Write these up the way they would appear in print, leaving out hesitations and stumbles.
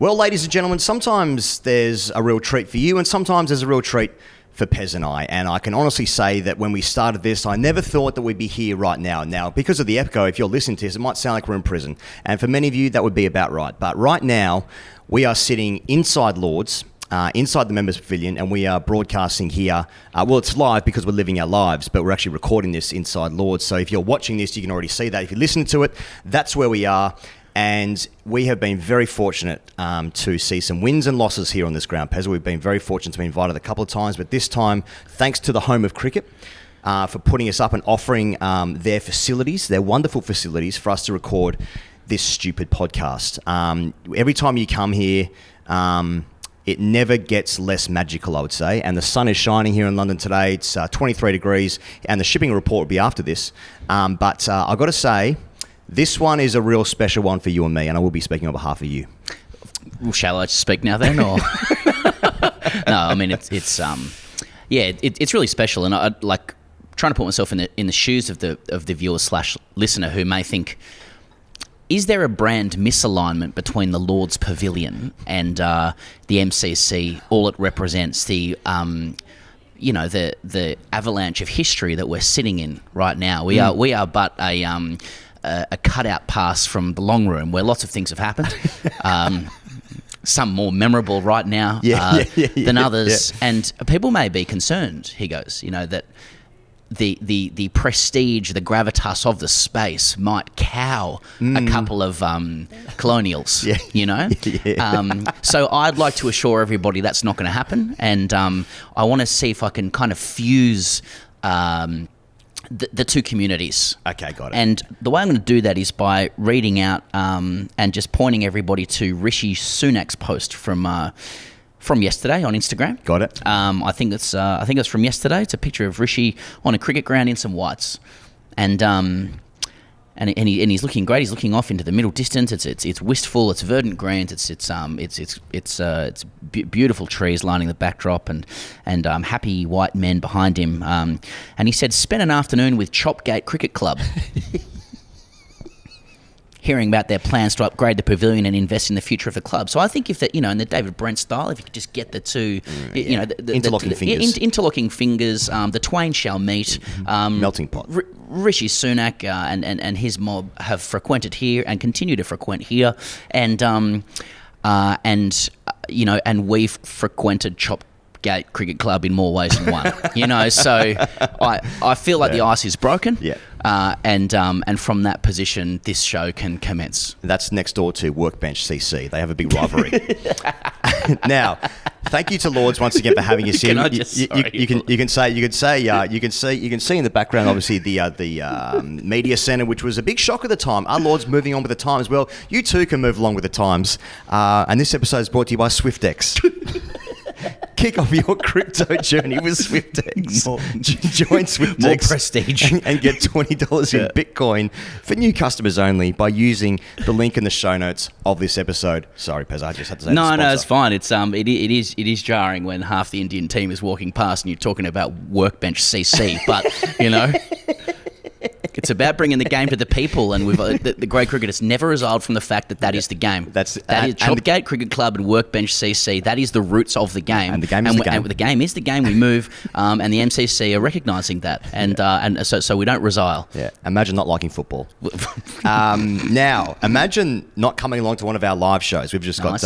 Well, ladies and gentlemen, sometimes there's a real treat for you and sometimes there's a real treat for Pez and I. And I can honestly say that when we started this, I never thought that we'd be here right now. Now, because of the echo, if you're listening to this, it might sound like we're in prison. And for many of you, that would be about right. But right now, we are sitting inside Lords, inside the Members Pavilion, and we are broadcasting here. Well, it's live because we're living our lives, but we're actually recording this inside Lords. So if you're watching this, you can already see that. If you're listening to it, that's where we are. And we have been very fortunate to see some wins and losses here on this ground, Pez. We've been very fortunate to be invited a couple of times, but this time, thanks to the Home of Cricket for putting us up and offering their facilities, their wonderful facilities, for us to record this stupid podcast. Every time you come here, it never gets less magical, I would say. And the sun is shining here in London today. It's 23 degrees, and the shipping report will be after this. But I've got to say, this one is a real special one for you and me, and I will be speaking on behalf of you. Well, shall I speak now then, or no? I mean, it's really special, and I like trying to put myself in the shoes of the viewer / listener who may think, is there a brand misalignment between the Lord's Pavilion and the MCC? All it represents, the avalanche of history that we're sitting in right now. We are but a cutout pass from the long room where lots of things have happened. Some more memorable right now than others. Yeah. And people may be concerned, Higgins, that the prestige, the gravitas of the space might cow a couple of colonials, So I'd like to assure everybody that's not going to happen. And I want to see if I can kind of fuse the two communities. Okay, got it. And the way I'm going to do that is by reading out and just pointing everybody to Rishi Sunak's post from yesterday on Instagram. Got it. I think it's from yesterday. It's a picture of Rishi on a cricket ground in some whites, and he's looking great. He's looking off into the middle distance. It's wistful. It's verdant greens. It's beautiful trees lining the backdrop, and happy white men behind him. And he said, "Spent an afternoon with Chopgate Cricket Club." Hearing about their plans to upgrade the pavilion and invest in the future of the club. So I think if that, in the David Brent style, if you could just get the two, the interlocking fingers, the twain shall meet. Melting pot. Rishi Sunak and his mob have frequented here and continue to frequent here, and we've frequented Chopgate Cricket Club in more ways than one. So I feel like the ice is broken. Yeah. And from that position, this show can commence. That's next door to Workbench CC. They have a big rivalry. Now, thank you to Lords once again for having us here. You can see in the background, obviously the media centre, which was a big shock at the time. Are Lords moving on with the times? Well, you too can move along with the times. And this episode is brought to you by SwiftX. Kick off your crypto journey with SwiftX. Join SwiftX. More prestige. And get $20 in Bitcoin for new customers only by using the link in the show notes of this episode. Sorry, Pez, I just had to say No, it's fine. It is jarring when half the Indian team is walking past and you're talking about Workbench CC, but, it's about bringing the game to the people, and the great cricket has never resolved from the fact that is the game. That is Chopgate Cricket Club and Workbench CC. That is the roots of the game. And the game is the game. And the game is the game. We move, and the MCC are recognising that, and so we don't resile. Yeah. Imagine not liking football. Now, imagine not coming along to one of our live shows. We've just got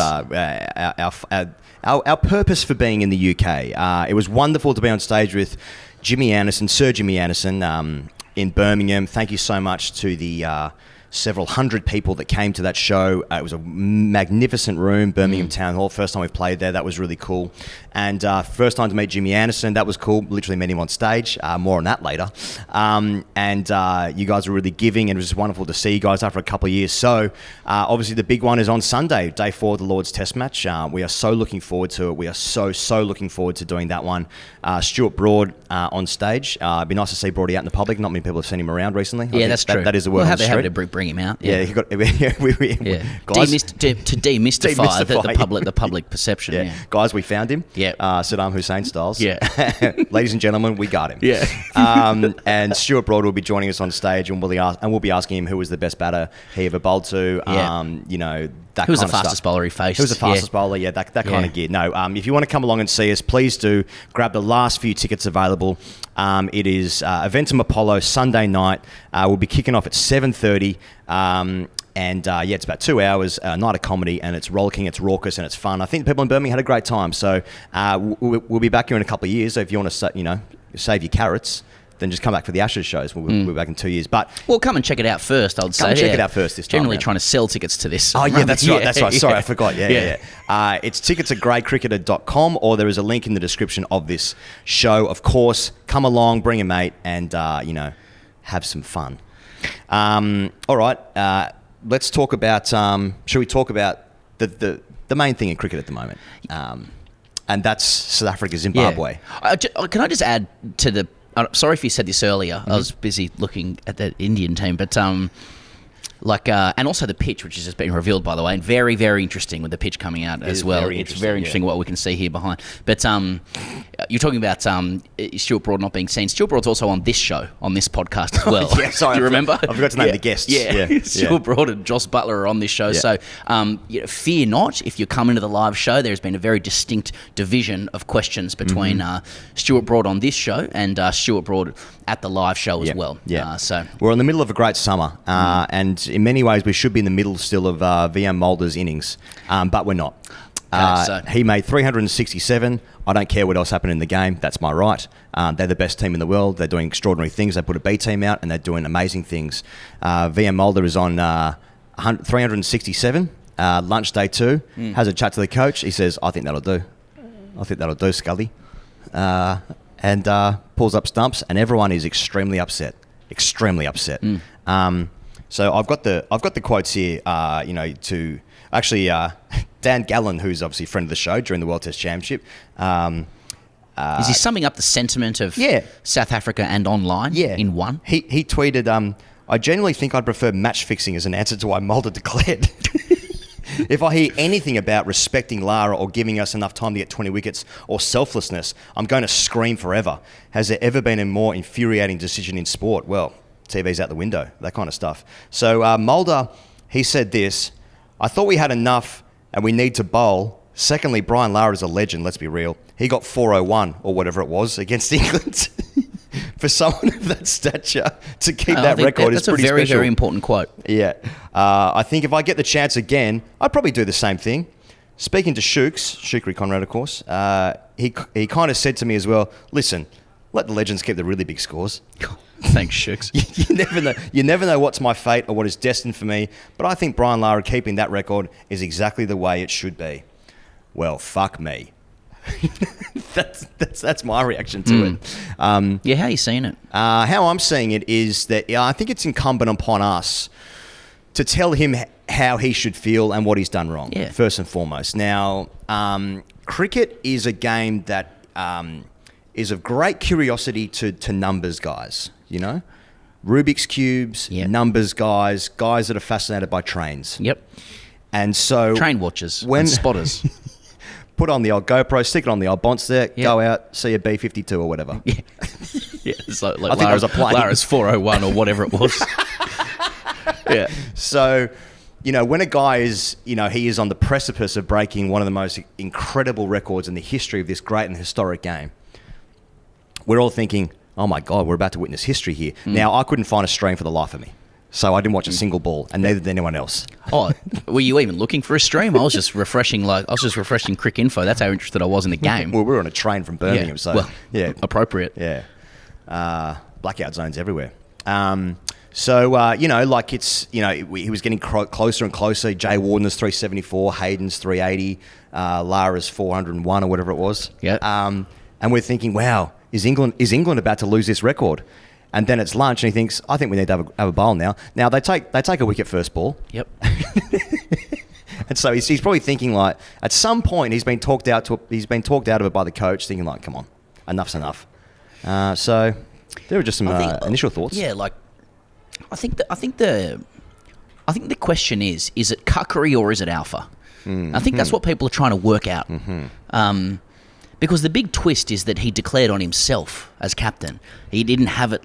our purpose for being in the UK. It was wonderful to be on stage with Sir Jimmy Anderson. In Birmingham. Thank you so much to the several hundred people that came to that show. It was a magnificent room, Birmingham Town Hall. First time we've played there, that was really cool. And first time to meet Jimmy Anderson, that was cool. Literally met him on stage. More on that later. And you guys were really giving, and it was just wonderful to see you guys after a couple of years. So obviously the big one is on Sunday, day 4 of the Lord's Test match. We are so looking forward to it. We are so looking forward to doing that one. Stuart Broad on stage. It'd be nice to see Broady out in the public. Not many people have seen him around recently. Yeah, that's true. That is the word on the street. To bring him out. Yeah, he got guys, to demystify the public perception. Yeah. Guys, we found him. Yeah, Saddam Hussein styles. Yeah, ladies and gentlemen, we got him. Yeah, and Stuart Broad will be joining us on stage, and we'll be asking him who was the best batter he ever bowled to. that Who was kind the of fastest stuff. bowler he faced? Who was the fastest bowler? Yeah, that kind of gear. No, if you want to come along and see us, please do grab the last few tickets available. It is EVENTIM Apollo Sunday night. We'll be kicking off at 7:30. It's about 2 hours, night of comedy, and it's rollicking, it's raucous, and it's fun. I think people in Birmingham had a great time. So we'll be back here in a couple of years. So if you want to, save your carrots, then just come back for the Ashes shows. We'll be back in 2 years. But well, come and check it out first, I would say. Come and check it out first this time. Generally around. trying to sell tickets to this. Oh, yeah, that's right. That's right. Sorry, I forgot. Yeah. It's tickets@greatcricketer.com, or there is a link in the description of this show. Of course, come along, bring a mate, and, have some fun. All right. Let's talk about, should we talk about the main thing in cricket at the moment? And that's South Africa, Zimbabwe. Yeah. Can I just add to the... sorry if you said this earlier. Mm-hmm. I was busy looking at the Indian team, but and also the pitch, which has just been revealed, by the way, and very, very interesting with the pitch coming out as well. It's very interesting what we can see here behind. But you're talking about Stuart Broad not being seen. Stuart Broad's also on this show, on this podcast as well. Yeah, sorry, do you remember? I forgot to name the guests. Yeah. Stuart Broad and Jos Buttler are on this show. Yeah. So fear not, if you come into the live show, there's been a very distinct division of questions between Stuart Broad on this show and Stuart Broad at the live show as well. Yeah. So we're in the middle of a great summer, and in many ways we should be in the middle still of VM Mulder's innings, but we're not. He made 367. I don't care what else happened in the game. That's my right. They're the best team in the world. They're doing extraordinary things. They put a B team out, and they're doing amazing things. VM Mulder is on 367. Lunch day 2. Has a chat to the coach. He says, "I think that'll do. I think that'll do, Scully." And pulls up stumps, and everyone is extremely upset. Extremely upset. So I've got the quotes here. To actually Dan Gallen, who's obviously a friend of the show during the World Test Championship. Is he summing up the sentiment of South Africa and online in one? He tweeted, "I genuinely think I'd prefer match fixing as an answer to why Mulder declared." If I hear anything about respecting Lara or giving us enough time to get 20 wickets or selflessness, I'm going to scream forever. Has there ever been a more infuriating decision in sport? Well, TV's out the window, that kind of stuff. So Mulder, he said this: "I thought we had enough and we need to bowl. Secondly, Brian Lara is a legend, let's be real. He got 401 or whatever it was against England." For someone of that stature to keep that record is pretty special. That's a very, very important quote. Yeah. I think if I get the chance again, I'd probably do the same thing. Speaking to Shukri Conrad, of course, he kind of said to me as well, "Listen, let the legends keep the really big scores." Thanks, Shooks. You never know what's my fate or what is destined for me, but I think Brian Lara keeping that record is exactly the way it should be. Well, fuck me. That's my reaction to it. How are you seeing it? How I'm seeing it is that I think it's incumbent upon us to tell him how he should feel and what he's done wrong, first and foremost. Now, cricket is a game that is of great curiosity to numbers guys, Rubik's Cubes, numbers guys that are fascinated by trains. Yep. And so... Train watchers and spotters. Put on the old GoPro, stick it on the old Bonts there, go out, see a B-52 or whatever. Yeah. So I think that was a plane. Lara's 401 or whatever it was. Yeah. So, when a guy is, he is on the precipice of breaking one of the most incredible records in the history of this great and historic game, we're all thinking, oh my God, we're about to witness history here. Now, I couldn't find a stream for the life of me. So I didn't watch a single ball, and neither did anyone else. Oh, were you even looking for a stream? I was just refreshing Crick Info. That's how interested I was in the game. Well, we were on a train from Birmingham, appropriate. Yeah, blackout zones everywhere. He was getting closer and closer. Jay Warden's 374, Hayden's 380, Lara's 401 or whatever it was. Yeah. And we're thinking, wow, is England about to lose this record? And then it's lunch, and he thinks, I think we need to have a bowl now. Now, they take a wicket first ball. Yep. And so he's probably thinking, like, at some point he's been talked out of it by the coach, thinking, like, come on, enough's enough. So there were just some initial thoughts. Yeah, like, I think the question is it cuckery or is it alpha? I think that's what people are trying to work out. Because the big twist is that he declared on himself as captain. He didn't have it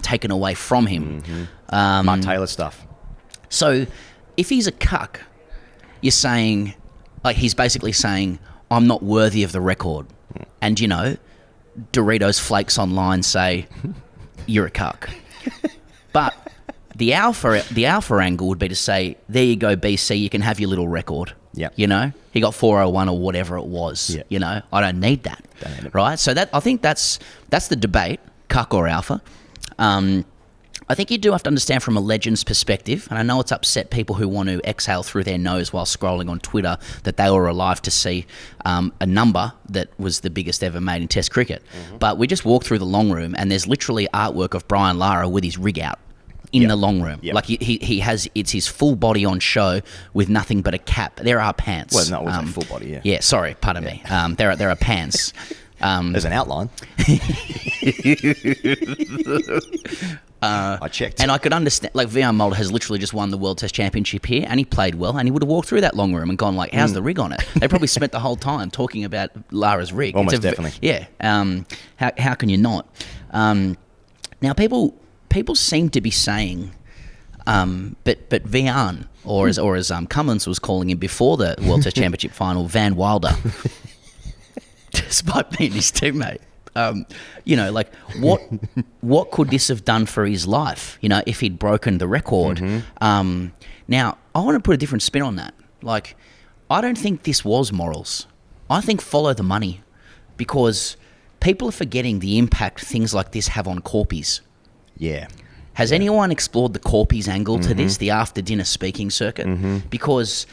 taken away from him. Mark Taylor stuff. So if he's a cuck, you're saying, like, he's basically saying, I'm not worthy of the record. And, you know, Doritos Flakes online say, you're a cuck. But the alpha angle would be to say, there you go, BC, you can have your little record. Yeah. You know, he got 401 or whatever it was. Yeah. You know, I don't need that. Right? So I think that's the debate, cuck or alpha. I think you do have to understand from a legend's perspective, and I know it's upset people who want to exhale through their nose while scrolling on Twitter that they were alive to see a number that was the biggest ever made in Test cricket. Mm-hmm. But we just walked through the long room, and there's literally artwork of Brian Lara with his rig out in the long room. Yep. Like he has, it's his full body on show with nothing but a cap. There are pants. Well, no, it wasn't full body, Yeah, sorry, pardon me. There are pants. There's an outline. I checked. And I could understand, like, VR Mulder has literally just won the World Test Championship here, and he played well, and he would have walked through that long room and gone, like, how's the rig on it? They probably spent the whole time talking about Lara's rig. Almost definitely. Yeah. How can you not? Now, people seem to be saying, but Vian, or as Cummins was calling him before the World Test Championship final, Van Wilder, despite being his teammate. You know, like, what could this have done for his life, you know, if he'd broken the record? Mm-hmm. Now, I want to put a different spin on that. Like, I don't think this was morals. I think follow the money, because people are forgetting the impact things like this have on corpies. Yeah. Has anyone explored the corpies angle to this, the after-dinner speaking circuit? Mm-hmm. Because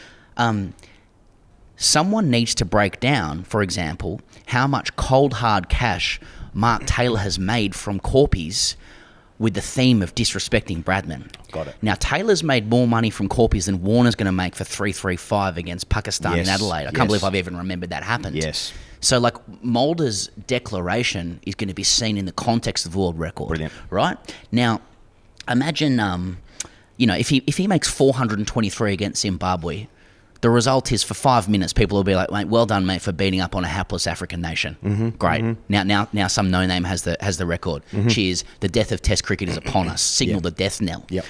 someone needs to break down, for example, how much cold hard cash Mark Taylor has made from corpies with the theme of disrespecting Bradman. Got it. Now, Taylor's made more money from corpies than Warner's going to make for 335 against Pakistan in Adelaide. I can't believe I've even remembered that happened. Yes. So, like, Mulder's declaration is going to be seen in the context of the world record. Brilliant. Right? Now, imagine, you know, if he makes 423 against Zimbabwe, the result is for 5 minutes, people will be like, mate, well done, mate, for beating up on a hapless African nation. Mm-hmm. Great. Mm-hmm. Now some no-name has the record. Mm-hmm. Cheers. The death of Test cricket is upon us. Signal the death knell. Yep.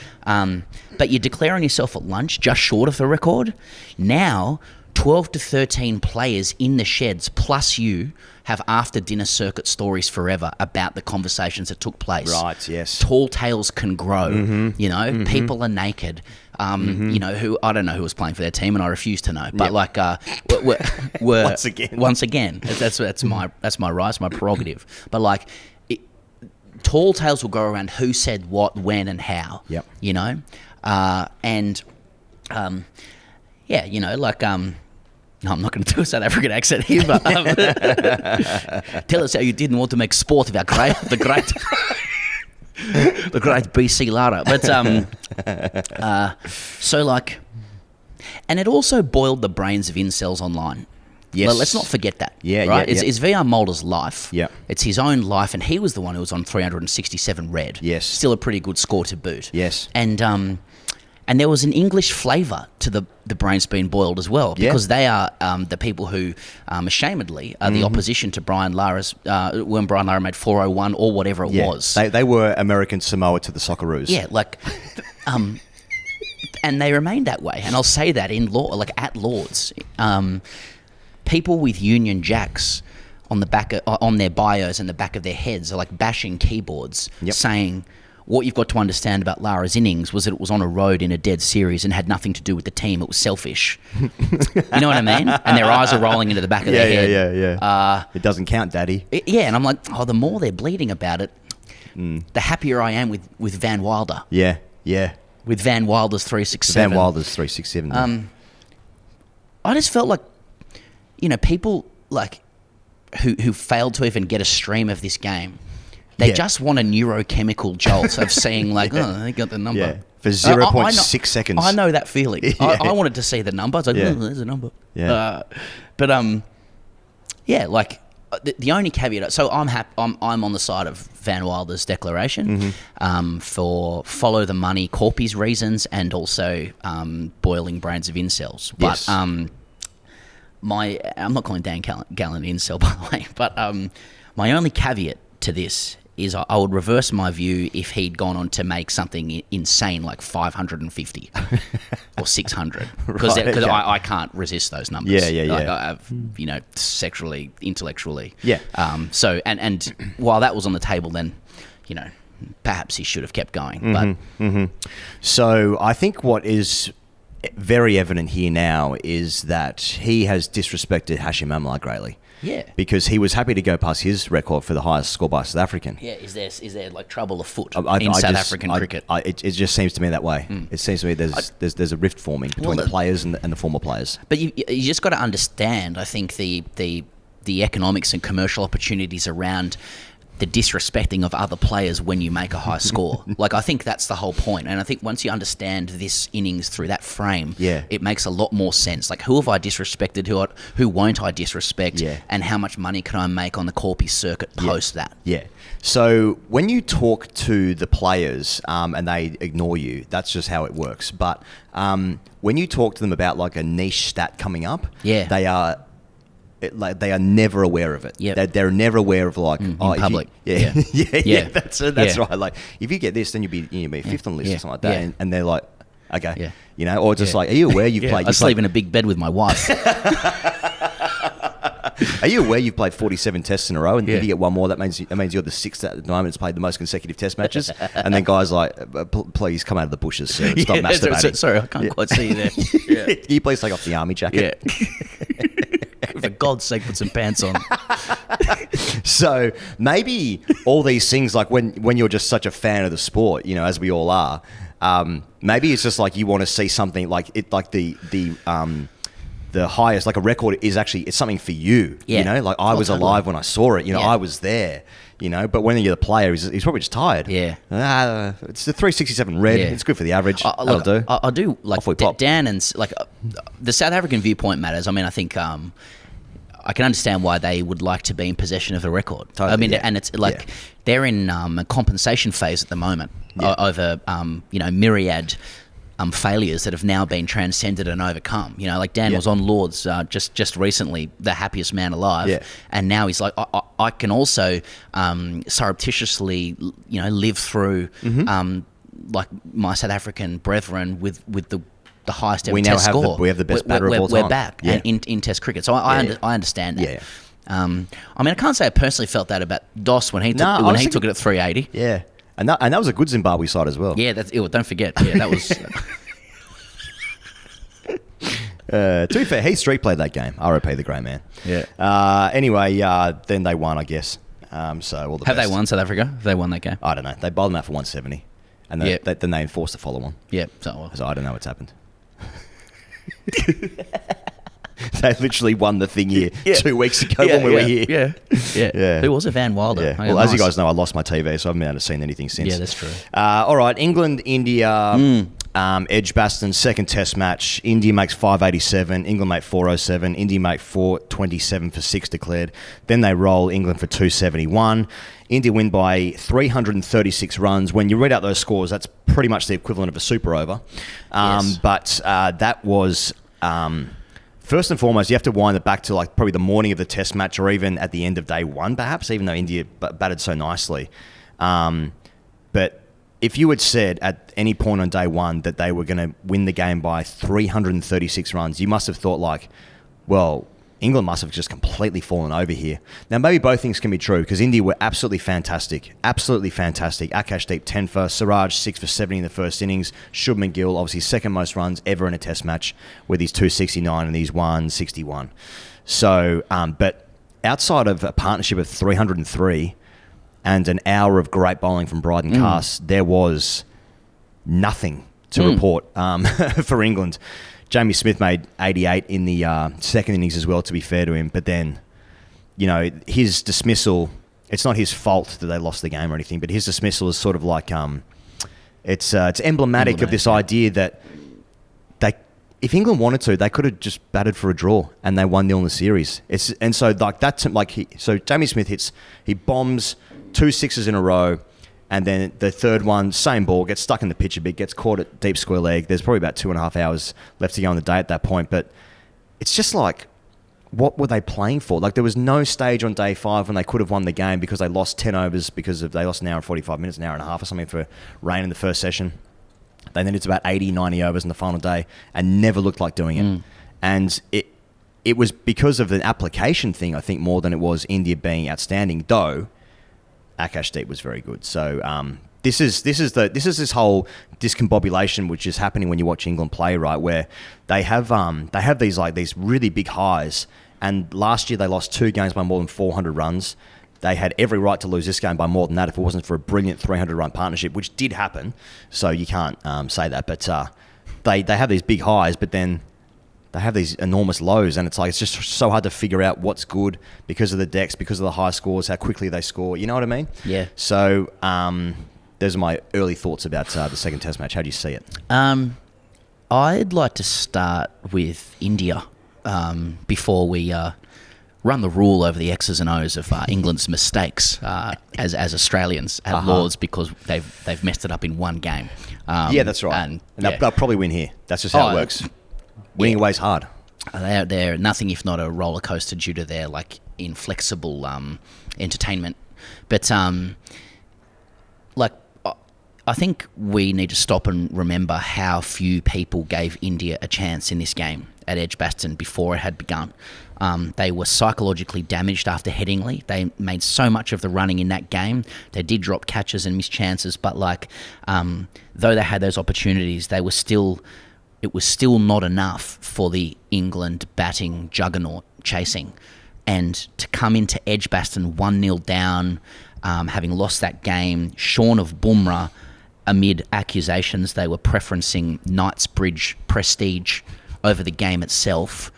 But you're declaring yourself at lunch just short of the record. Now, 12 to 13 players in the sheds, plus you, have after-dinner circuit stories forever about the conversations that took place. Right, yes. Tall tales can grow. Mm-hmm. You know, people are naked. You know, who I don't know who was playing for their team, and I refuse to know. But like, we're once again, that's my right, it's my prerogative. But like, tall tales will go around who said what, when, and how. Yep. You know, yeah, you know, like, no, I'm not going to do a South African accent here, but tell us how you didn't want to make sport of our the great BC Lara. But so like, and it also boiled the brains of incels online. Yes. Well, let's not forget that. Yeah, right. It's VR Mulder's life. Yeah. It's his own life, and he was the one who was on 367 red. Yes. Still a pretty good score to boot. Yes. And there was an English flavour to the brains being boiled as well, because they are the people who, ashamedly, are the opposition to Brian Lara's, when Brian Lara made 401 or whatever it was. They were American Samoa to the Socceroos. Yeah, like, and they remained that way. And I'll say that in law, like at Lords, people with Union Jacks on the back on their bios and the back of their heads are like bashing keyboards, saying, what you've got to understand about Lara's innings was that it was on a road in a dead series and had nothing to do with the team. It was selfish. You know what I mean? And their eyes are rolling into the back of their head. Yeah. It doesn't count, Daddy. And I'm like, oh, the more they're bleeding about it, the happier I am with Van Wilder. Yeah. With Van Wilder's 367. Van Wilder's 367. I just felt like, you know, people like who failed to even get a stream of this game. They just want a neurochemical jolt of seeing, like, oh, they got the number. Yeah. For 0.6 seconds. I know that feeling. I wanted to see the number. I was like, oh, there's a number. Yeah. Yeah, like, the only caveat... So I'm on the side of Van Wilder's declaration for follow the money corpies reasons and also boiling brains of incels. But I'm not calling Dan Gallen incel, by the way, but my only caveat to this is I would reverse my view if he'd gone on to make something insane like 550 or 600, because I can't resist those numbers. Like, sexually, intellectually. Yeah. So and while that was on the table, then perhaps he should have kept going. So I think what is very evident here now is that he has disrespected Hashim Amla greatly. Yeah. Because he was happy to go past his record for the highest score by a South African. Yeah, is there like trouble afoot in South African cricket? It just seems to me that way. It seems to me there's a rift forming between the players and the former players. But you just got to understand, I think, the economics and commercial opportunities around the disrespecting of other players when you make a high score. Like, I think that's the whole point. And I think once you understand this innings through that frame, it makes a lot more sense. Like, who have I disrespected? Who won't I disrespect? Yeah. And how much money can I make on the Corpy circuit post that? Yeah. So when you talk to the players and they ignore you, that's just how it works. But when you talk to them about like a niche stat coming up, they are never aware of it. Yep. They're never aware of like in public. That's right. Like, if you get this, then you'll be fifth on the list or something like that. Yeah. And they're like, okay, or just like, are you aware you've played? I sleep in a big bed with my wife. Are you aware you've played 47 tests in a row, and if you get one more, that means you're the sixth at the moment that's played the most consecutive test matches? And then guys like, please come out of the bushes, sir. Stop masturbating. Sorry, I can't quite see you there. Can you please take off the army jacket? For God's sake, put some pants on. So maybe all these things, like when you're just such a fan of the sport, as we all are, maybe it's just like you want to see something like it, like the highest, like a record is actually, it's something for you. Like I was alive when I saw it. I was there. But when you're the player, he's probably just tired. Yeah. It's the 367 red. It's good for the average. That'll do. I do like Dan and like the South African viewpoint matters. I mean, I think I can understand why they would like to be in possession of the record. Totally, I mean, and it's like they're in a compensation phase at the moment over myriad failures that have now been transcended and overcome. Like Dan was on Lords just recently, the happiest man alive, and now he's like, I can also surreptitiously, live through like my South African brethren with the highest ever test score. We have the best batter of all time. We're back in Test cricket, so I understand that. Yeah. I mean, I can't say I personally felt that about Dos when he took it at 380. Yeah. And that was a good Zimbabwe side as well. Yeah, don't forget. Yeah, that was... to be fair, Heath Street played that game. ROP the great man. Yeah. Anyway, then they won, I guess. So all the best. Have they won South Africa? Have they won that game? I don't know. They bowled them out for 170. And then they enforced the follow-on. Yeah. So I don't know what's happened. They literally won the thing here 2 weeks ago when we were here. Yeah. Who was it? Van Wilder. Yeah. Well, as you guys know, I lost my TV, so I haven't been able to see anything since. Yeah, that's true. All right, England, India, Edgbaston, second test match. India makes 587, England make 407, India make 427 for 6 declared. Then they roll England for 271. India win by 336 runs. When you read out those scores, that's pretty much the equivalent of a super over. But that was... first and foremost, you have to wind it back to like probably the morning of the test match or even at the end of day one, perhaps, even though India batted so nicely. But if you had said at any point on day one that they were going to win the game by 336 runs, you must have thought like, well, England must have just completely fallen over here. Now, maybe both things can be true because India were absolutely fantastic. Absolutely fantastic. Akashdeep 10 for, Siraj 6 for 70 in the first innings. Shubman Gill, obviously second most runs ever in a test match with his 269 and his 161. So, but outside of a partnership of 303 and an hour of great bowling from Bryden Cast, there was nothing to report for England. Jamie Smith made 88 in the second innings as well, to be fair to him. But then, his dismissal, it's not his fault that they lost the game or anything, but his dismissal is sort of like, it's emblematic of this idea that if England wanted to, they could have just batted for a draw and they 1-0 in the series. So Jamie Smith he bombs 2 sixes in a row. And then the third one, same ball, gets stuck in the pitch a bit, gets caught at deep square leg. There's probably about 2.5 hours left to go on the day at that point. But it's just like, what were they playing for? Like, there was no stage on day 5 when they could have won the game because they lost 10 overs because they lost an hour and 45 minutes, an hour and a half or something for rain in the first session. They then it's about 80, 90 overs in the final day and never looked like doing it. And it was because of the application thing, I think, more than it was India being outstanding, though Akashdeep was very good. So this is this whole discombobulation which is happening when you watch England play, right, where they have these really big highs, and last year they lost 2 games by more than 400 runs. They had every right to lose this game by more than that if it wasn't for a brilliant 300-run partnership, which did happen. So you can't say that. But they have these big highs, but then they have these enormous lows, and it's just so hard to figure out what's good because of the decks, because of the high scores, how quickly they score. You know what I mean? Yeah. So those are my early thoughts about the second Test match. How do you see it? I'd like to start with India before we run the rule over the X's and O's of England's mistakes as Australians at Lords, because they've messed it up in one game. Yeah, that's right. And they'll probably win here. That's just how it works. Winning away's hard. They're nothing if not a roller coaster due to their inflexible entertainment. But I think we need to stop and remember how few people gave India a chance in this game at Edgbaston before it had begun. They were psychologically damaged after Headingley. They made so much of the running in that game. They did drop catches and miss chances, but though they had those opportunities, it was still not enough for the England batting juggernaut chasing. And to come into Edgbaston 1-0 down, having lost that game, shorn of Bumrah, amid accusations they were preferencing Knightsbridge prestige over the game itself,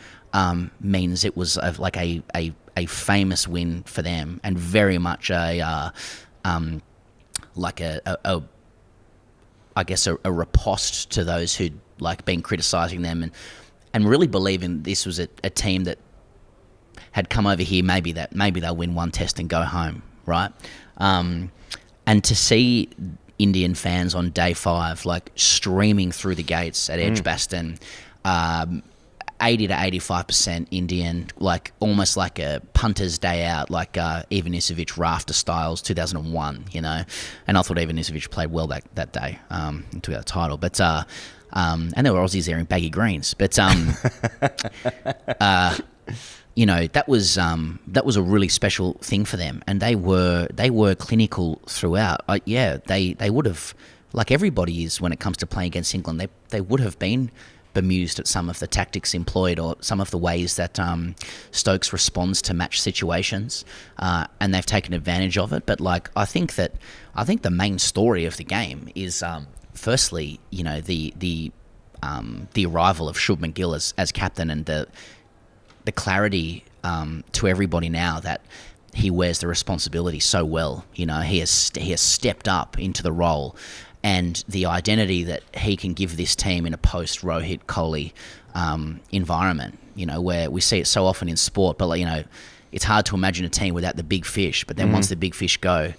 means it was a famous win for them, and very much a riposte to those who'd been criticising them and really believing this was a team that had come over here, maybe they'll win one test and go home, right? And to see Indian fans on day 5 streaming through the gates at Edgbaston, 80 to 85% Indian, almost like a punter's day out, Ivanisevic rafter styles 2001, and I thought Ivanisevic played well that day to get a title, but and there were Aussies there in baggy greens, but that was a really special thing for them, and they were clinical throughout. They would have, like everybody is when it comes to playing against England, they would have been bemused at some of the tactics employed or some of the ways that Stokes responds to match situations, and they've taken advantage of it. But I think the main story of the game is firstly, the arrival of Shubman Gill as captain, and the clarity to everybody now that he wears the responsibility so well. He has stepped up into the role, and the identity that he can give this team in a post-Rohit Kohli environment, where we see it so often in sport, but it's hard to imagine a team without the big fish. But then once the big fish go,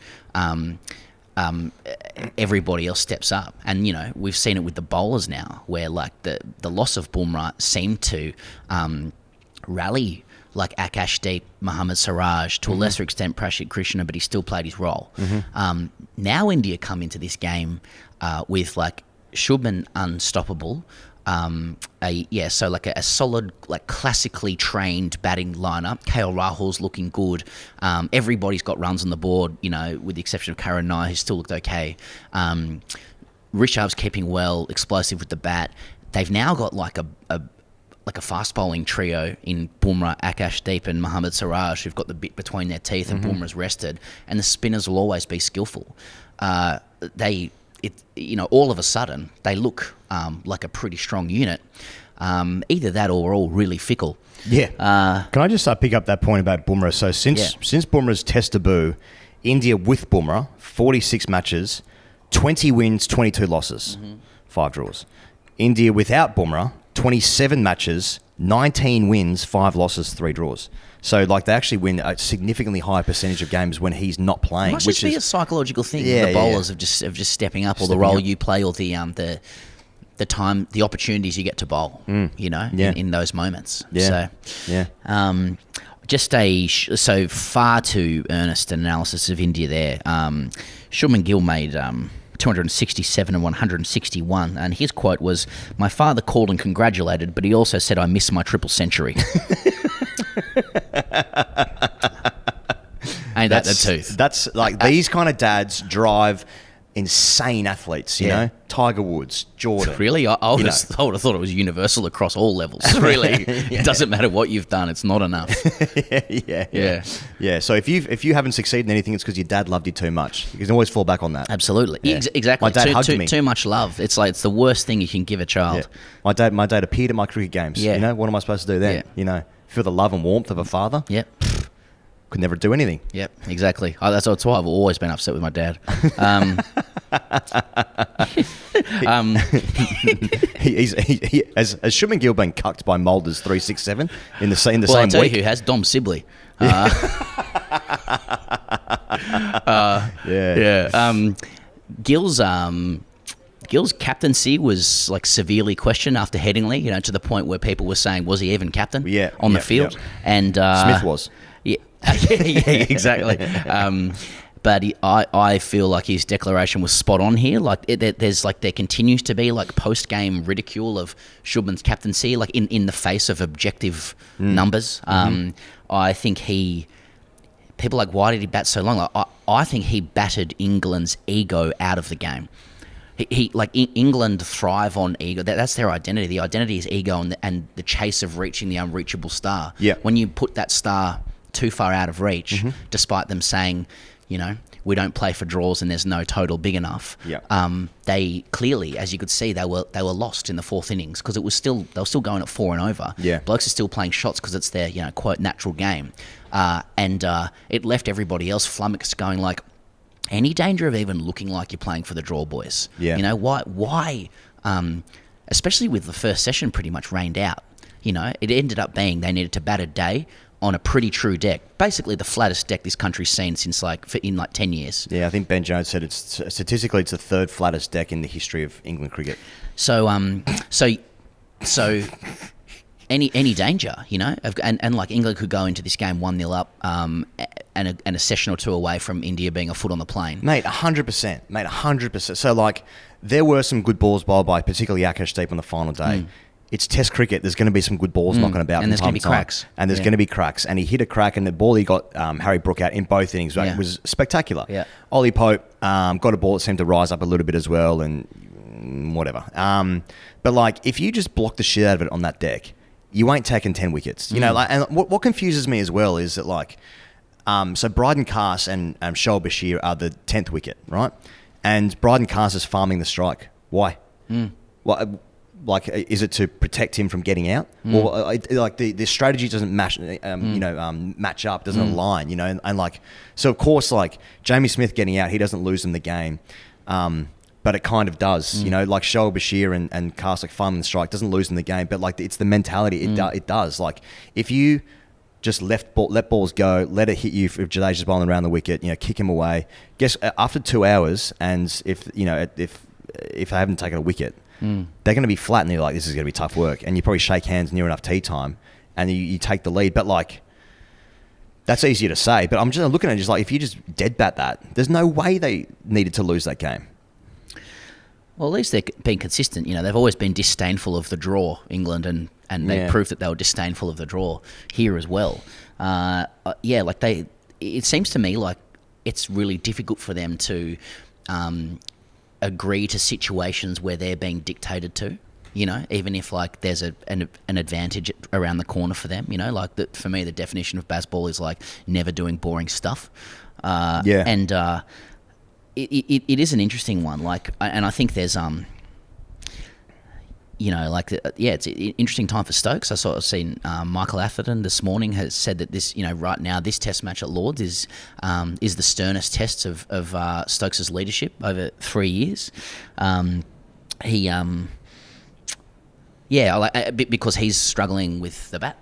everybody else steps up, and we've seen it with the bowlers now, where the loss of Bumrah seemed to rally Akashdeep, Mohammad Siraj, to a lesser extent Prashid Krishna, but he still played his role. Now India come into this game with Shubman unstoppable, a solid, classically trained batting lineup. KL Rahul's looking good. Everybody's got runs on the board, with the exception of Karan Nair, who still looked okay. Rishabh's keeping well, explosive with the bat. They've now got a fast bowling trio in Bumrah, Akashdeep and Mohammad Siraj, who've got the bit between their teeth, and Bumrah's rested, and the spinners will always be skillful. All of a sudden they look like a pretty strong unit. Either that or we're all really fickle. Yeah. Can I just pick up that point about Bumrah? So since Bumrah's Test debut, India with Bumrah, 46 matches, 20 wins, 22 losses, 5 draws. India without Bumrah, 27 matches, 19 wins, 5 losses, 3 draws. So, they actually win a significantly higher percentage of games when he's not playing. It must just be a psychological thing. The bowlers of just stepping up, or the role you play, or the the opportunities you get to bowl, you know, in those moments. Yeah. So, so far too earnest an analysis of India there. Shubman Gill made 267 and 161, and his quote was, "My father called and congratulated, but he also said I missed my triple century." Ain't that the tooth? That's like these kind of dads drive insane athletes, you know? Tiger Woods, Jordan. Really? I would have thought it was universal across all levels. Really. It doesn't matter what you've done, it's not enough. Yeah. So if you haven't succeeded in anything, it's because your dad loved you too much. You can always fall back on that. Absolutely. Yeah. Exactly. My dad hugged me. Too much love. It's like it's the worst thing you can give a child. Yeah. My dad appeared at my cricket games. Yeah. You know, what am I supposed to do then? Yeah. You know, feel the love and warmth of a father. Yep. Could never do anything. Yep, exactly. That's why I've always been upset with my dad. Has Shubman Gill been cucked by Mulder's 367 in the same I'll tell week? you who has, Dom Sibley. Gill's captaincy was like severely questioned after Headingley, you know, to the point where people were saying, was he even captain on the field? And Smith was. Yeah, exactly. But I feel like his declaration was spot on here. Like there continues to be like post game ridicule of Shubman's captaincy, like in the face of objective numbers. I think people are like, why did he bat so long? Like, I think he battered England's ego out of the game. England thrive on ego. That's their identity. The identity is ego and the chase of reaching the unreachable star. Yeah. When you put that star too far out of reach, despite them saying, you know, we don't play for draws and there's no total big enough. Yeah. They clearly, as you could see, they were lost in the fourth innings because they were still going at 4 and over. Yeah. Blokes are still playing shots because it's their, you know, quote, natural game. And it left everybody else flummoxed, going like, any danger of even looking like you're playing for the draw, boys? Yeah. You know, why? Especially with the first session pretty much rained out. You know, it ended up being they needed to bat a day on a pretty true deck. Basically the flattest deck this country's seen since in 10 years. Yeah, I think Ben Jones said it's statistically it's the third flattest deck in the history of England cricket. So any danger, you know, and like England could go into this game 1-0 up, and a session or two away from India being a foot on the plane. Mate, 100%. Mate, 100%. So like, there were some good balls bowled by particularly Akashdeep on the final day. It's Test cricket. There's going to be some good balls knocking about, and there's going to be cracks. And there's going to be cracks. And he hit a crack, and the ball he got Harry Brook out in both innings was spectacular. Yeah. Ollie Pope got a ball that seemed to rise up a little bit as well, and whatever. But like, if you just block the shit out of it on that deck, you ain't taking 10 wickets. You know, like, and what confuses me as well is that like, so Bryden Carse and Shoaib Bashir are the 10th wicket, right? And Bryden Carse is farming the strike. Why? Like, is it to protect him from getting out, or like the strategy doesn't match? Match up, doesn't align. You know, and like, so of course, like Jamie Smith getting out, he doesn't lose them the game, but it kind of does. You know, like Shoaib Bashir and Carse like farming the strike doesn't lose them the game, but like it's the mentality. It does. Like if you just let balls go, let it hit you if Jadeja's bowling around the wicket, you know, kick him away. Guess after 2 hours, and if I haven't taken a wicket, they're going to be flat, and you're like, this is going to be tough work. And you probably shake hands near enough tea time, and you take the lead. But like, that's easier to say. But I'm just looking at it, just like, if you just dead bat that, there's no way they needed to lose that game. Well, at least they've been consistent. You know, they've always been disdainful of the draw, England, and they proved that they were disdainful of the draw here as well. It seems to me like it's really difficult for them to agree to situations where they're being dictated to. You know, even if like there's an advantage around the corner for them. You know, like for me, the definition of baseball is like never doing boring stuff. It is an interesting one. Like, and I think there's it's an interesting time for Stokes. I've seen Michael Atherton this morning has said that this, you know, right now this Test match at Lords is the sternest test of Stokes' leadership over 3 years. Because he's struggling with the bat.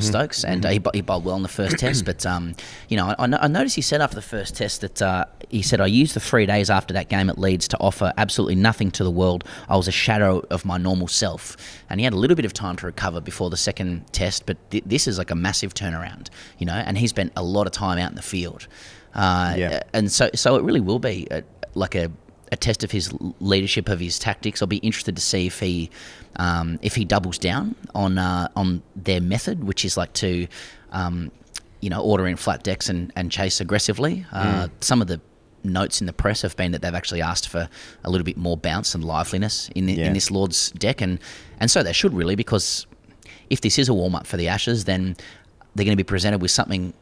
Stokes, and he bowled well in the first test. But I noticed he said after the first test that he said, "I used the 3 days after that game at Leeds to offer absolutely nothing to the world. I was a shadow of my normal self." And he had a little bit of time to recover before the second test, but this is like a massive turnaround, and he spent a lot of time out in the field. And so it really will be a test of his leadership, of his tactics. I'll be interested to see if he doubles down on their method, which is like to order in flat decks and chase aggressively. Some of the notes in the press have been that they've actually asked for a little bit more bounce and liveliness in this Lord's deck, and so they should really, because if this is a warm up for the Ashes, then they're going to be presented with something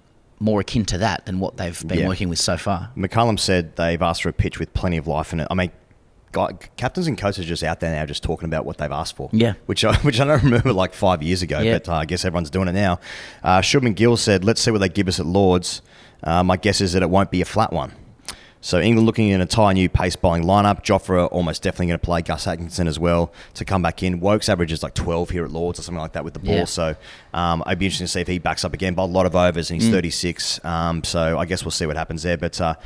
more akin to that than what they've been working with so far. McCullum said they've asked for a pitch with plenty of life in it. I mean, captains and coaches are just out there now just talking about what they've asked for. Yeah. Which I don't remember like 5 years ago, but I guess everyone's doing it now. Shubman Gill said, "Let's see what they give us at Lords. My guess is that it won't be a flat one." So England looking at an entire new pace bowling lineup. Jofra almost definitely going to play. Gus Atkinson as well to come back in. Woke's average is like 12 here at Lords or something like that with the ball. Yeah. So I'd be interested to see if he backs up again. Bowled a lot of overs and he's 36. So I guess we'll see what happens there. But a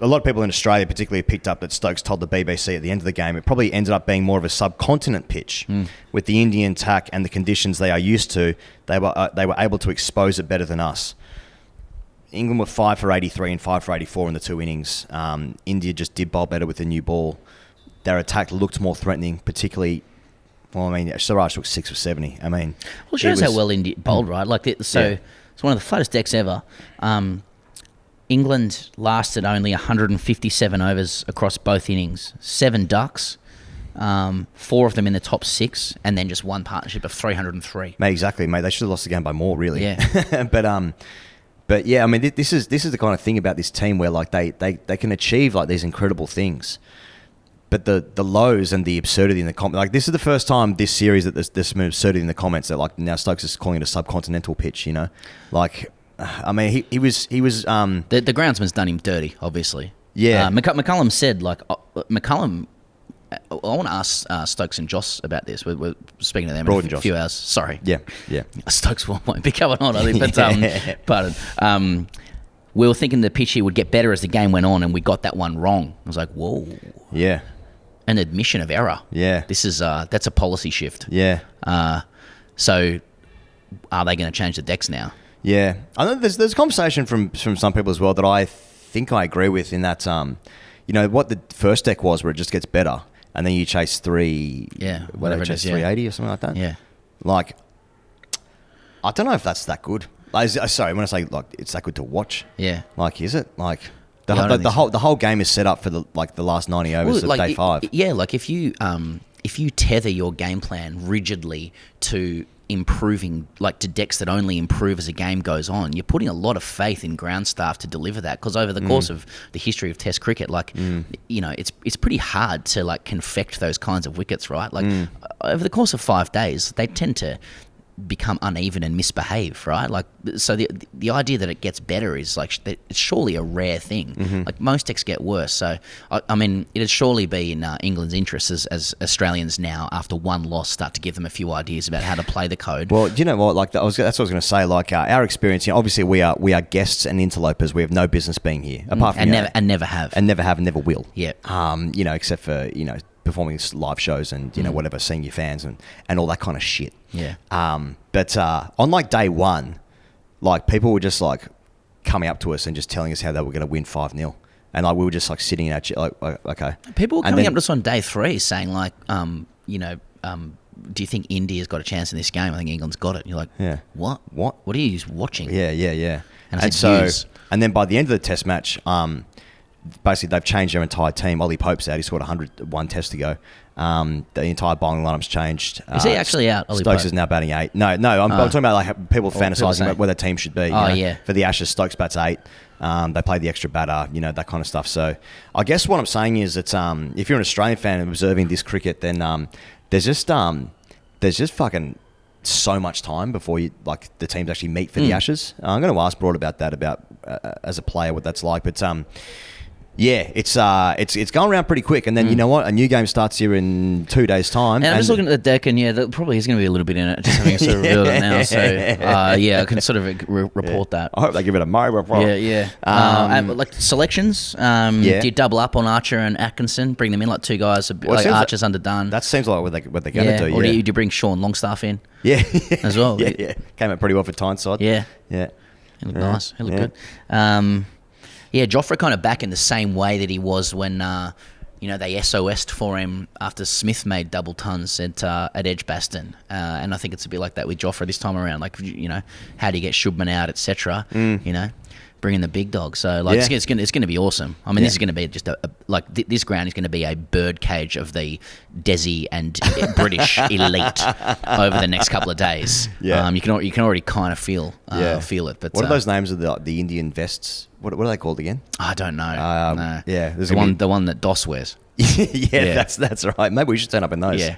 lot of people in Australia particularly picked up that Stokes told the BBC at the end of the game it probably ended up being more of a subcontinent pitch. With the Indian tack and the conditions they are used to, they were able to expose it better than us. England were 5 for 83 and 5 for 84 in the two innings. India just did bowl better with the new ball. Their attack looked more threatening, particularly. Well, I mean, Suraj took 6 for 70. I mean, well, it shows how well India bowled, right? It's one of the flattest decks ever. England lasted only 157 overs across both innings. 7 ducks, 4 of them in the top 6, and then just one partnership of 303. Mate, exactly, mate. They should have lost the game by more, really. Yeah. But yeah, I mean, this is the kind of thing about this team where like they can achieve like these incredible things, but the lows and the absurdity in the comments, like this is the first time this series that there's some absurdity in the comments that like now Stokes is calling it a subcontinental pitch, like, I mean he was the groundsman's done him dirty, obviously. Yeah, McCullum said I want to ask Stokes and Jos about this. We're speaking to them in a few hours. Sorry. Yeah. Stokes won't be coming on, I think. But, pardon. We were thinking the pitch here would get better as the game went on, and we got that one wrong. I was like, whoa. Yeah. An admission of error. Yeah. This is that's a policy shift. Yeah. So, are they going to change the decks now? Yeah. I know there's a conversation from some people as well that I think I agree with in that, what the first deck was where it just gets better. And then you chase 3... Yeah, whatever it is, 380 or something like that? Yeah. Like, I don't know if that's that good. Like, sorry, when I say, like, it's that good to watch. Yeah. Like, is it? Like, the whole game is set up for the last 90 overs of day 5. Yeah, like, if you tether your game plan rigidly to improving, like to decks that only improve as a game goes on, you're putting a lot of faith in ground staff to deliver that, because over the course of the history of Test cricket, like it's pretty hard to like confect those kinds of wickets, right? Like over the course of 5 days, they tend to become uneven and misbehave, right? Like, so the idea that it gets better is like it's surely a rare thing. Like most decks get worse, so I mean it'd surely be in England's interests as Australians now, after one loss, start to give them a few ideas about how to play the code. Well, you know what? Like that's what I was going to say. Like our experience, obviously we are guests and interlopers. We have no business being here, apart from never have and never will. Yeah. Except for performing live shows and whatever, seeing your fans and all that kind of shit. Yeah. But on like day 1, like people were just like coming up to us and just telling us how they were going to win 5-0, and like we were just like sitting in our chair, like okay. People were coming up to us on day 3 saying like, do you think India's got a chance in this game? I think England's got it. And you're like, yeah. What are you watching? Yeah. And then by the end of the Test match, basically they've changed their entire team. Ollie Pope's out. He scored 101 tests to go. The entire bowling lineup's changed. Is he actually out, Ollie Stokes Pope? is now batting 8. No, I'm talking about like people fantasising about where their team should be. Yeah. For the Ashes, Stokes bats 8. They play the extra batter, that kind of stuff. So I guess what I'm saying is that if you're an Australian fan observing this cricket, then there's just fucking so much time before the teams actually meet for the Ashes. I'm going to ask Broad about that, as a player, what that's like. But Yeah, it's going around pretty quick, and then you know what? A new game starts here in 2 days' time. And I'm just looking at the deck, and there probably is going to be a little bit in it, just having sort of revealed it now. So I can sort of report that. I hope they give it a Mario. Yeah. Like selections, do you double up on Archer and Atkinson, bring them in like two guys? Like Archer's underdone. That seems like what they're going to do. Or do you bring Sean Longstaff in? Yeah, as well. Yeah. Came out pretty well for Tyneside. Yeah. He looked nice. He looked good. Joffre kind of back in the same way that he was when they SOS'd for him after Smith made double tons at Edgbaston, and I think it's a bit like that with Joffre this time around. Like how do you get Shubman out, etc. Bringing the big dog. So it's going to be awesome. I mean, this is going to be just this ground is going to be a bird cage of the Desi and British elite over the next couple of days. Yeah. You can already kind of feel it. But what are those names of the Indian vests? What are they called again? I don't know. No. Yeah, the one that Dos wears. yeah, that's right. Maybe we should turn up in those. Yeah.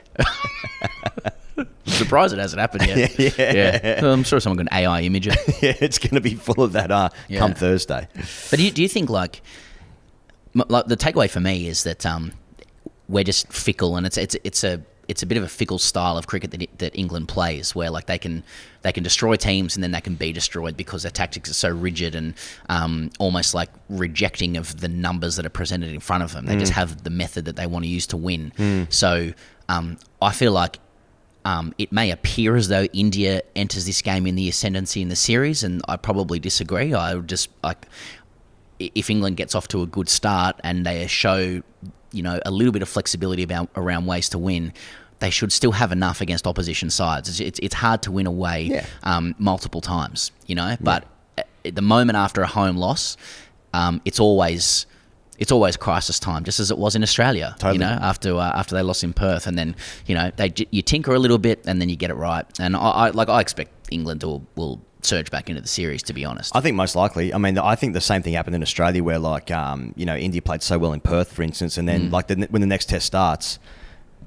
I'm surprised it hasn't happened yet. Yeah. I'm sure someone can AI image it. Yeah, it's going to be full of that come Thursday. But do you think like the takeaway for me is that we're just fickle, and it's a bit of a fickle style of cricket that England plays, where like they can destroy teams and then they can be destroyed because their tactics are so rigid and almost like rejecting of the numbers that are presented in front of them. They just have the method that they want to use to win. So I feel like it may appear as though India enters this game in the ascendancy in the series, and I probably disagree. I would just if England gets off to a good start and they show a little bit of flexibility around ways to win, they should still have enough against opposition sides. It's hard to win away multiple times, but at the moment after a home loss, it's always crisis time, just as it was in Australia. Totally. After they lost in Perth, and then you tinker a little bit and then you get it right. And I expect England will surge back into the series, to be honest. I think most likely. I mean, I think the same thing happened in Australia, where India played so well in Perth, for instance, and then when the next test starts,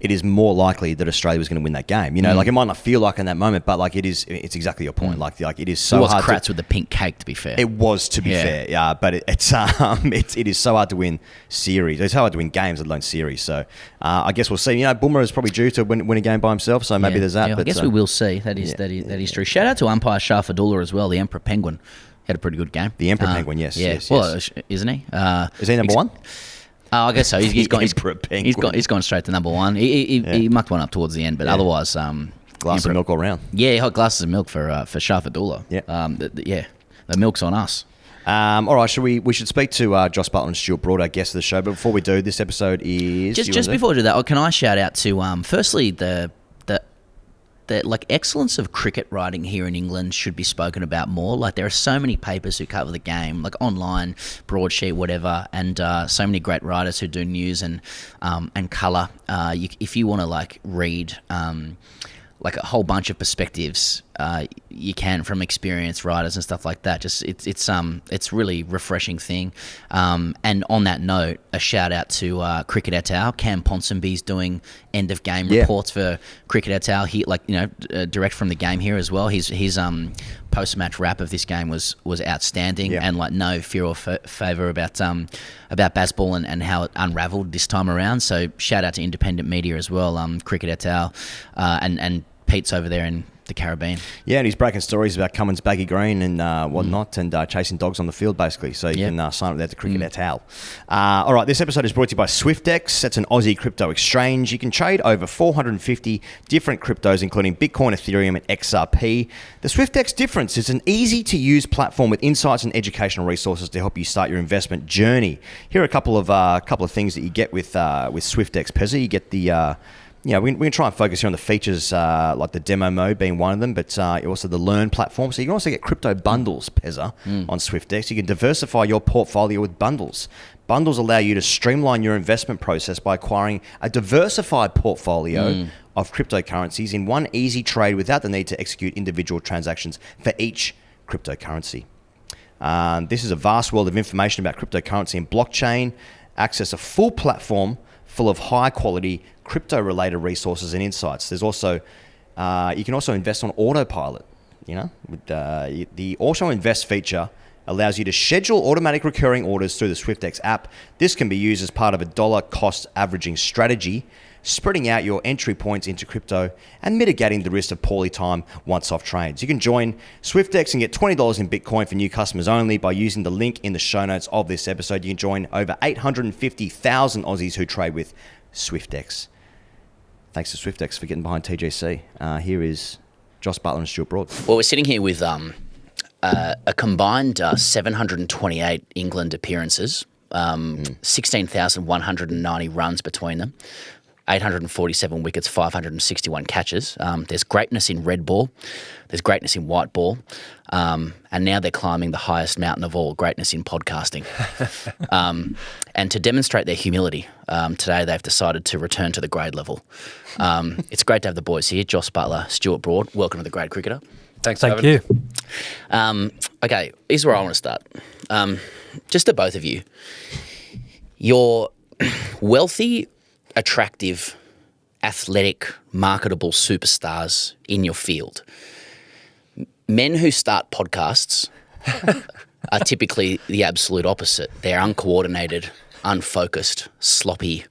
it is more likely that Australia was going to win that game. It might not feel like in that moment, but it's exactly your point. Like it is so hard. It was Kratz with the pink cake, to be fair. It was, to be fair, yeah. But it is so hard to win series. It's so hard to win games, let alone series. So I guess we'll see. Boomer is probably due to win a game by himself, so maybe there's that. Yeah, but I guess we will see. That is true. Shout out to umpire Shafadullah as well, the Emperor Penguin. Had a pretty good game. The Emperor Penguin, yes. Well, isn't he? Is he number one? I guess so. He's gone straight to number one. He mucked one up towards the end, but otherwise, glass of milk all round. Yeah, hot glasses of milk for Shafadullah. Yeah. The milk's on us. All right, we should speak to Jos Buttler and Stuart Broad, our guests of the show. But before we do, this episode is just before we do that, can I shout out to firstly the excellence of cricket writing here in England should be spoken about more. Like, there are so many papers who cover the game, like online, broadsheet, whatever, and so many great writers who do news and colour. If you want to read like a whole bunch of perspectives, you can, from experienced writers and stuff like that. Just it's really refreshing thing. And on that note, a shout out to Cricket et al. Cam Ponsonby's doing end of game reports for Cricket et al. He direct from the game here as well. His post match wrap of this game was outstanding, and no fear or favour about Bazball and how it unravelled this time around. So shout out to independent media as well, Cricket et al. And Pete's over there in the Caribbean. Yeah, and he's breaking stories about Cummins baggy green and whatnot, and chasing dogs on the field, basically. So you can sign up there to Cricket et al. All right, this episode is brought to you by SwiftX. That's an Aussie crypto exchange. You can trade over 450 different cryptos, including Bitcoin, Ethereum, and XRP. The SwiftX difference is an easy-to-use platform with insights and educational resources to help you start your investment journey. Here are a couple of things that you get with SwiftX, Pezza. You get the we can try and focus here on the features, like the demo mode being one of them, but also the Learn platform. So you can also get crypto bundles, Pezza, on SwiftX. You can diversify your portfolio with bundles. Bundles allow you to streamline your investment process by acquiring a diversified portfolio of cryptocurrencies in one easy trade without the need to execute individual transactions for each cryptocurrency. This is a vast world of information about cryptocurrency and blockchain. Access a full platform full of high-quality crypto-related resources and insights. There's also, you can also invest on autopilot. With the Auto Invest feature allows you to schedule automatic recurring orders through the SwiftX app. This can be used as part of a dollar cost averaging strategy, spreading out your entry points into crypto and mitigating the risk of poorly timed once-off trades. You can join SwiftX and get $20 in Bitcoin for new customers only by using the link in the show notes of this episode. You can join over 850,000 Aussies who trade with SwiftX. Thanks to SwiftX for getting behind TGC. Here is Jos Buttler and Stuart Broad. Well, we're sitting here with a combined 728 England appearances, 16,190 runs between them, 847 wickets, 561 catches. There's greatness in red ball. There's greatness in white ball. And now they're climbing the highest mountain of all, greatness in podcasting. And to demonstrate their humility, today they've decided to return to the grade level. It's great to have the boys here, Jos Buttler, Stuart Broad. Welcome to the Grade Cricketer. Thank you. Okay, here's where I want to start. Just to both of you. You're wealthy, attractive, athletic, marketable superstars in your field. Men who start podcasts are typically the absolute opposite. They're uncoordinated, unfocused, sloppy,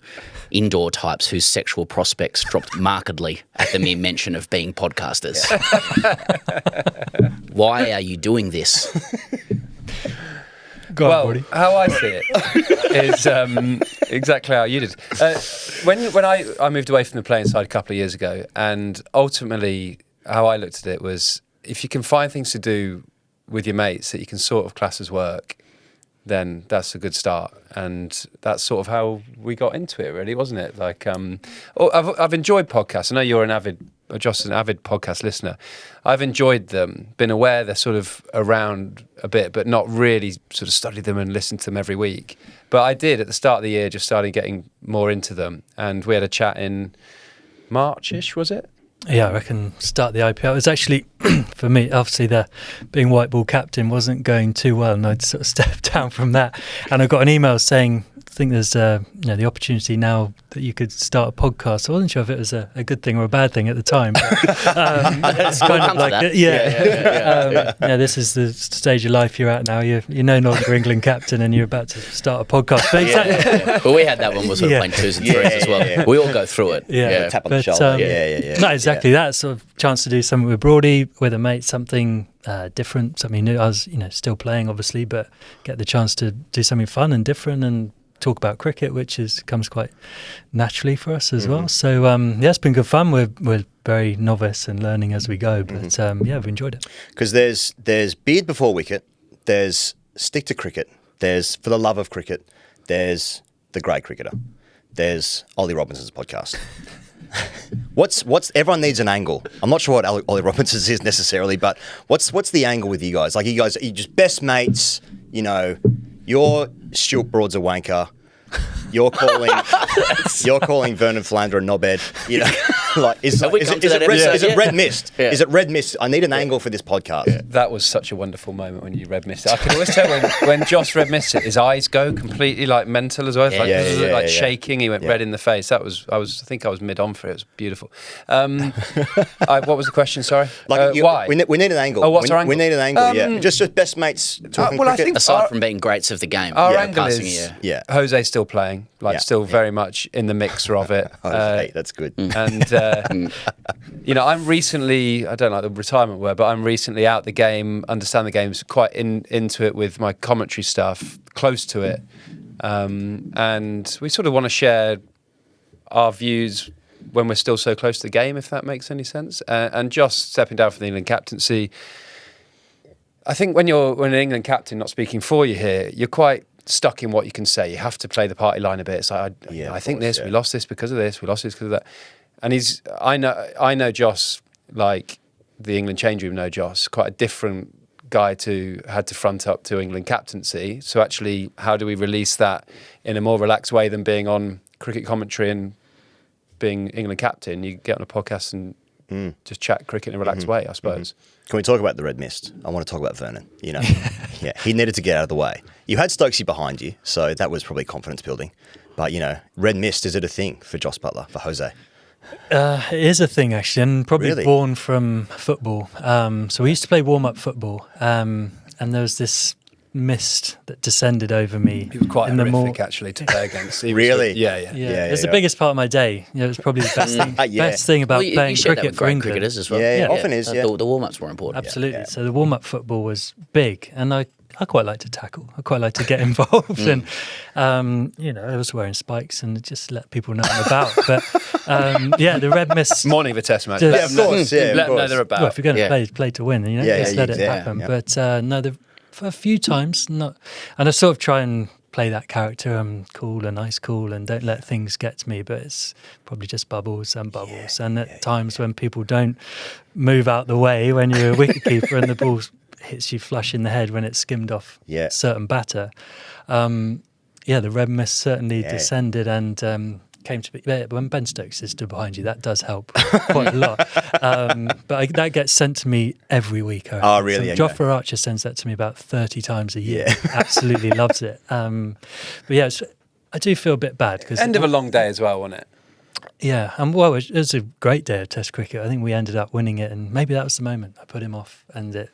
indoor types whose sexual prospects dropped markedly at the mere mention of being podcasters. Why are you doing this? Well, how I see it is exactly how you did. When I moved away from the playing side a couple of years ago, and ultimately how I looked at it was, if you can find things to do with your mates that you can sort of class as work, then that's a good start. And that's sort of how we got into it, really, wasn't it? Like, I've enjoyed podcasts. I know you're Jos is an avid podcast listener. I've enjoyed them, been aware they're sort of around a bit, but not really sort of studied them and listened to them every week. But I did at the start of the year, just started getting more into them. And we had a chat in March-ish, was it? Yeah, I reckon start the IPL. It was actually, for me, obviously being white ball captain wasn't going too well, and I'd sort of stepped down from that. And I got an email saying, I think there's the opportunity now that you could start a podcast. I wasn't sure if it was a good thing or a bad thing at the time. But, it's kind of like, this is the stage of life you're at now. You're no longer England captain and you're about to start a podcast. But Well, we had that when we were sort of playing twos and threes as well. Yeah. We all go through it. Tap on the shoulder. No, exactly that sort of chance to do something with Broady, with a mate, something different, something new. I was, still playing obviously, but get the chance to do something fun and different and talk about cricket, which comes quite naturally for us as well. So it's been good fun. We're very novice and learning as we go, but we've enjoyed it. Because there's beard before wicket, there's stick to cricket, there's for the love of cricket, there's the Grade Cricketer, there's Ollie Robinson's podcast. What's everyone needs an angle. I'm not sure what Ollie Robinson's is necessarily, but what's the angle with you guys? Like, you just best mates, you're Stuart Broad's a wanker. You're calling Vernon Philander a knobhead. Is it red mist? Yeah. Is it red mist? I need an angle for this podcast. Yeah. That was such a wonderful moment when you red mist it. I can always tell when Jos red mist it, his eyes go completely like mental as well. Shaking. He went red in the face. I think I was mid on for it. It was beautiful. What was the question? Sorry. Why? We need an angle. Oh, what's our angle? We need an angle. Just best mates talking cricket. I think aside from being greats of the game, our angle passing is Jose's still playing, still very much in the mixer of it. That's good. And I'm recently, I don't like the retirement word, but I'm recently out the game, understand the games, quite into it with my commentary stuff, close to it. And we sort of want to share our views when we're still so close to the game, if that makes any sense. And Jos stepping down from the England captaincy, I think when an England captain, not speaking for you here, you're quite stuck in what you can say. You have to play the party line a bit. It's like, I think this, we lost this because of this, we lost this because of that. And I know Jos, like the England change room know Jos, quite a different guy had to front up to England captaincy. So actually, how do we release that in a more relaxed way than being on cricket commentary and being England captain? You get on a podcast and just chat cricket in a relaxed way, I suppose. Can we talk about the red mist? I want to talk about Vernon. He needed to get out of the way. You had Stokesy behind you, so that was probably confidence building. But, red mist, is it a thing for Jos Buttler, for Jose? It is a thing, actually, and probably Really? born from football. So we used to play warm-up football, and there was this mist that descended over me. He was quite in the horrific, actually, to play against. He was Really? Yeah. It was the biggest part of my day. It was probably the best thing. Yeah. Best thing about you playing share that cricket with for great England. cricketers as well. Yeah, often is, yeah. The warm-ups were important. Absolutely. Yeah. So the warm-up football was big, and I quite like to tackle. I quite like to get involved, and I was wearing spikes and just let people know I'm about. But the red mist. Morning of a test match. Just- Yeah, of course. Yeah, Let of them know course. they're about. Well, if you're going to Yeah. play to win, Yeah, just yeah, let it yeah, happen. yeah. But for a few times, not. And I sort of try and play that character. I'm cool and nice, cool, and don't let things get to me. But it's probably just bubbles and bubbles. And at times when people don't move out the way, when you're a wicketkeeper and the ball hits you flush in the head when it's skimmed off a certain batter. The red mist certainly descended and came to be. When Ben Stokes is stood behind you, that does help quite a lot. That gets sent to me every week. Oh, really? So Okay. Jofra Archer sends that to me about 30 times a year. Absolutely loves it. I do feel a bit bad because End of a long day as well, wasn't it? yeah, and well, it was a great day of Test cricket. I think we ended up winning it, and maybe that was the moment I put him off, and the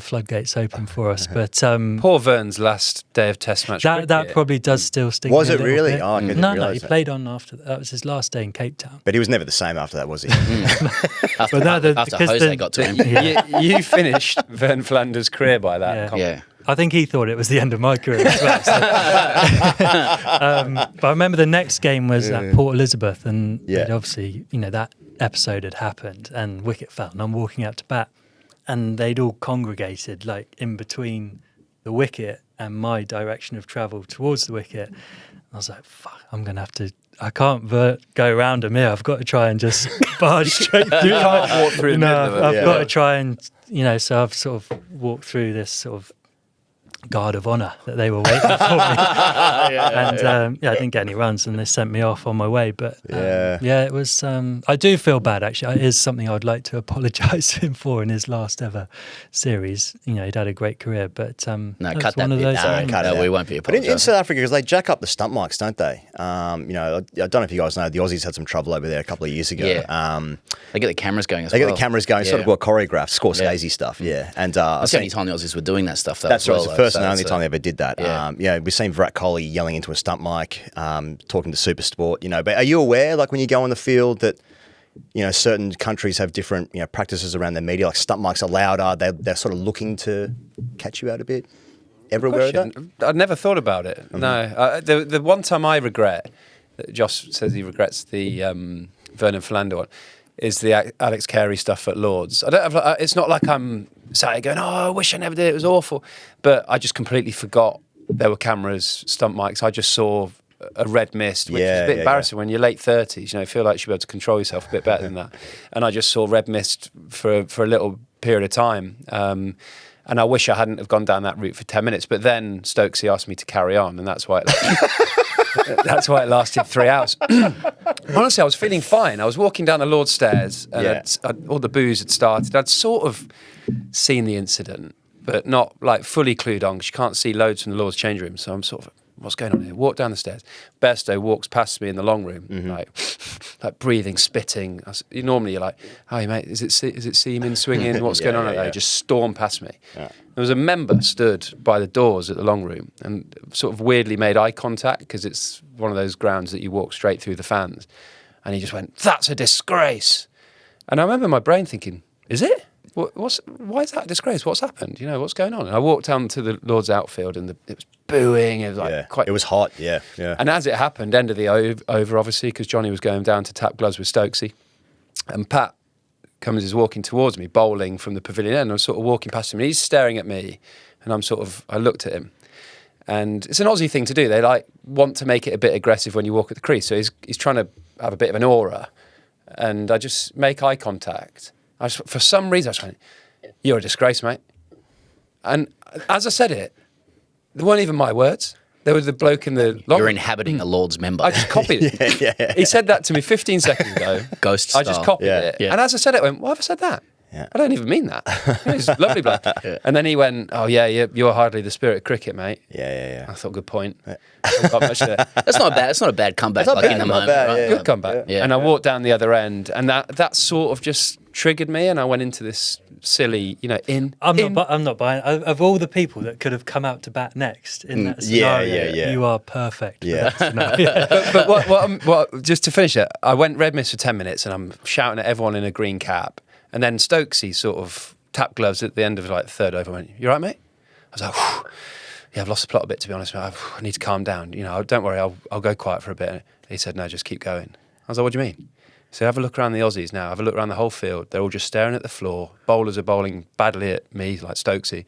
floodgates opened for us. But Poor Vern's last day of Test match. that cricket. probably does still sting. Was me a it little really? bit. Oh, I didn't no, realise he that. played on after that. That was his last day in Cape Town. But he was never the same after that, was he? After, no, after because Jose the- got to him. Yeah. You finished Vern Flanders' career by that. Yeah. comment. I think he thought it was the end of my career as well. But I remember the next game was at Port Elizabeth, and they'd obviously, that episode had happened, and wicket fell, and I'm walking out to bat, and they'd all congregated like in between the wicket and my direction of travel towards the wicket. I was like, fuck, I'm going to have to. I can't go around them here. I've got to try and just barge straight through. You can't walk through the middle of it. I've got to try and, so I've sort of walked through this sort of guard of honour that they were waiting for me. I didn't get any runs and they sent me off on my way. But it was, I do feel bad actually. It is something I'd like to apologise to him for in his last ever series. He'd had a great career, but No, it's cut that one of bit. those No, moments. cut it no, out. we won't be But in apologising. South Africa, because they jack up the stump mics, don't they? I don't know if you guys know, the Aussies had some trouble over there a couple of years ago. Yeah. They get the cameras going as They well. get the cameras going, sort of got choreographed, Scorsese stuff, And That's the only time the Aussies were doing that stuff, though. that's as right. well, It's the though, first so and only it's, time they ever did that. yeah. We've seen Virat Kohli yelling into a stump mic, talking to Super Sport. But are you aware, like when you go on the field, that certain countries have different practices around their media? Like stump mics are louder. They're sort of looking to catch you out a bit. Everywhere with that? I'd never thought about it. Mm-hmm. No, the one time I regret, that Josh says he regrets the Vernon Philander one, is the Alex Carey stuff at Lords. I don't have. It's not like I'm sat here going, "Oh, I wish I never did. It was awful," but I just completely forgot there were cameras, stump mics. I just saw a red mist, which is a bit embarrassing when you're late 30s. Feel like you should be able to control yourself a bit better than that. And I just saw red mist for a little period of time. And I wish I hadn't have gone down that route for 10 minutes. But then Stokesy asked me to carry on, and that's why it lasted 3 hours. Honestly, I was feeling fine. I was walking down the Lord's stairs, and all the booze had started. I'd sort of seen the incident, but not like fully clued on, because you can't see loads from the Lord's change room. So I'm sort of, what's going on here? Walk down the stairs. Besto walks past me in the long room, like breathing, spitting. Normally you're like, "Hi mate, is it seaming, swinging? What's going on out there?" He just stormed past me. Yeah. There was a member stood by the doors at the long room and sort of weirdly made eye contact, because it's one of those grounds that you walk straight through the fans. And he just went, "That's a disgrace." And I remember my brain thinking, "Is it? Why is that a disgrace? What's happened? What's going on?" And I walked down to the Lord's outfield, and it was booing. It was like it was hot. Yeah. And as it happened, end of the over, obviously, because Johnny was going down to tap gloves with Stokesy, and Pat Cummins is walking towards me, bowling from the pavilion end. I'm sort of walking past him, and he's staring at me, and I looked at him. And it's an Aussie thing to do. They want to make it a bit aggressive when you walk at the crease. So he's trying to have a bit of an aura, and I just make eye contact. For some reason, I just went, "You're a disgrace, mate." And as I said it, there weren't even my words. There was the bloke in the long. You're inhabiting a Lord's member. I just copied it. He said that to me 15 seconds ago. Ghost I just style. copied it. Yeah. And as I said it, I went, "Why have I said that? Yeah. I don't even mean that." He's a lovely bloke. And then he went, "Oh yeah, you're hardly the spirit of cricket, mate." Yeah. I thought, good point. Not got much there. That's not bad. It's not a bad comeback. That's not like bad, in the not moment, bad, right? yeah. Good comeback. Yeah. And I walked down the other end, and that sort of just triggered me, and I went into this silly, I'm not buying. Of all the people that could have come out to bat next in that scenario, you are perfect. Yeah. For that scenario. but what just to finish it, I went red mist for 10 minutes, and I'm shouting at everyone in a green cap, and then Stokesy sort of tapped gloves at the end of like the third over. I went, "You right, mate?" I was like, "Whew. Yeah, I've lost the plot a bit, to be honest. I need to calm down. Don't worry, I'll go quiet for a bit." He said, "No, just keep going." I was like, "What do you mean?" So have a look around the Aussies now. Have a look around the whole field. They're all just staring at the floor. Bowlers are bowling badly at me, like Stokesy.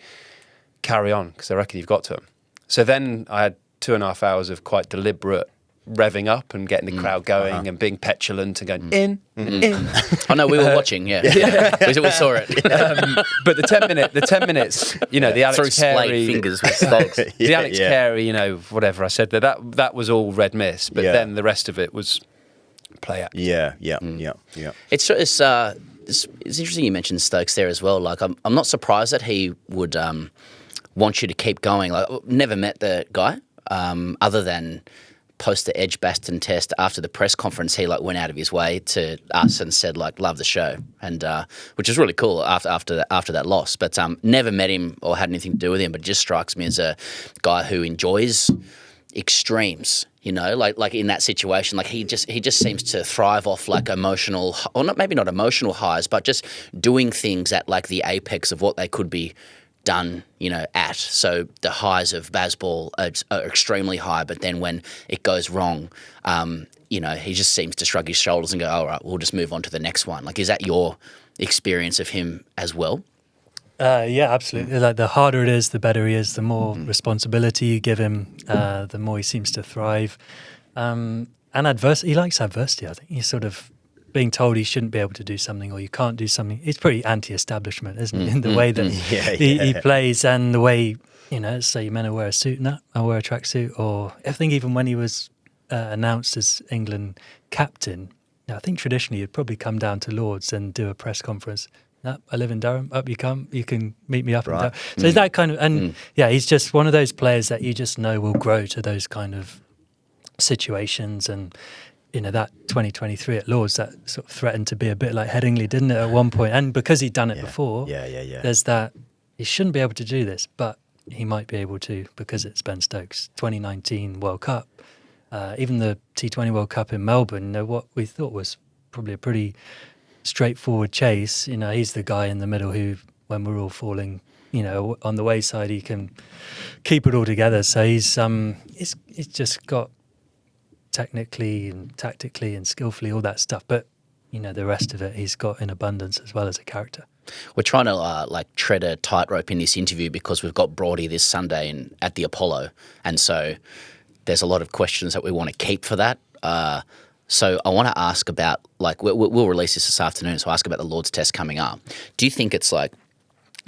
Carry on, because I reckon you've got to them. So then I had 2.5 hours of quite deliberate revving up and getting the crowd going and being petulant and going, in. I know, we were watching, yeah. We saw it. But the 10 minutes, the Alex Through Carey... splayed fingers with Stokes. The Alex Carey, whatever I said, that was all red mist. But then the rest of it was... play act. Yeah. It's interesting you mentioned Stokes there as well. Like, I'm not surprised that he would want you to keep going. Like, never met the guy, other than post the Edgbaston test after the press conference. He went out of his way to us and said love the show, and which is really cool after that loss. But never met him or had anything to do with him. But it just strikes me as a guy who enjoys extremes. Like in that situation, he just seems to thrive off emotional, or maybe not emotional highs, but just doing things at the apex of what they could be done, at. So the highs of baseball are extremely high, but then when it goes wrong, he just seems to shrug his shoulders and go, "All right, we'll just move on to the next one." Is that your experience of him as well? Yeah, absolutely. The harder it is, the better he is. The more responsibility you give him, the more he seems to thrive. And adversity, he likes adversity. I think he's sort of being told he shouldn't be able to do something or you can't do something. He's pretty anti-establishment, isn't he? In the way that he plays and the way, say you're meant to wear a suit and that, I wear a tracksuit. Or I think even when he was announced as England captain, I think traditionally he'd probably come down to Lords and do a press conference. No, I live in Durham. Up you come. You can meet me up in Durham. So it's that kind of, and he's just one of those players that you just know will grow to those kind of situations. And that 2023 at Lords, that sort of threatened to be a bit like Headingley, didn't it, at one point? And because he'd done it before, there's that he shouldn't be able to do this, but he might be able to because it's Ben Stokes. 2019 World Cup, even the T20 World Cup in Melbourne. What we thought was probably a pretty straightforward chase. He's the guy in the middle who, when we're all falling, on the wayside, he can keep it all together. So he's just got technically and tactically and skillfully all that stuff. But the rest of it he's got in abundance as well as a character. We're trying to tread a tightrope in this interview because we've got Broady this Sunday at the Apollo, and so there's a lot of questions that we want to keep for that. So I want to ask about, we'll release this afternoon, so I'll ask about the Lord's Test coming up. Do you think it's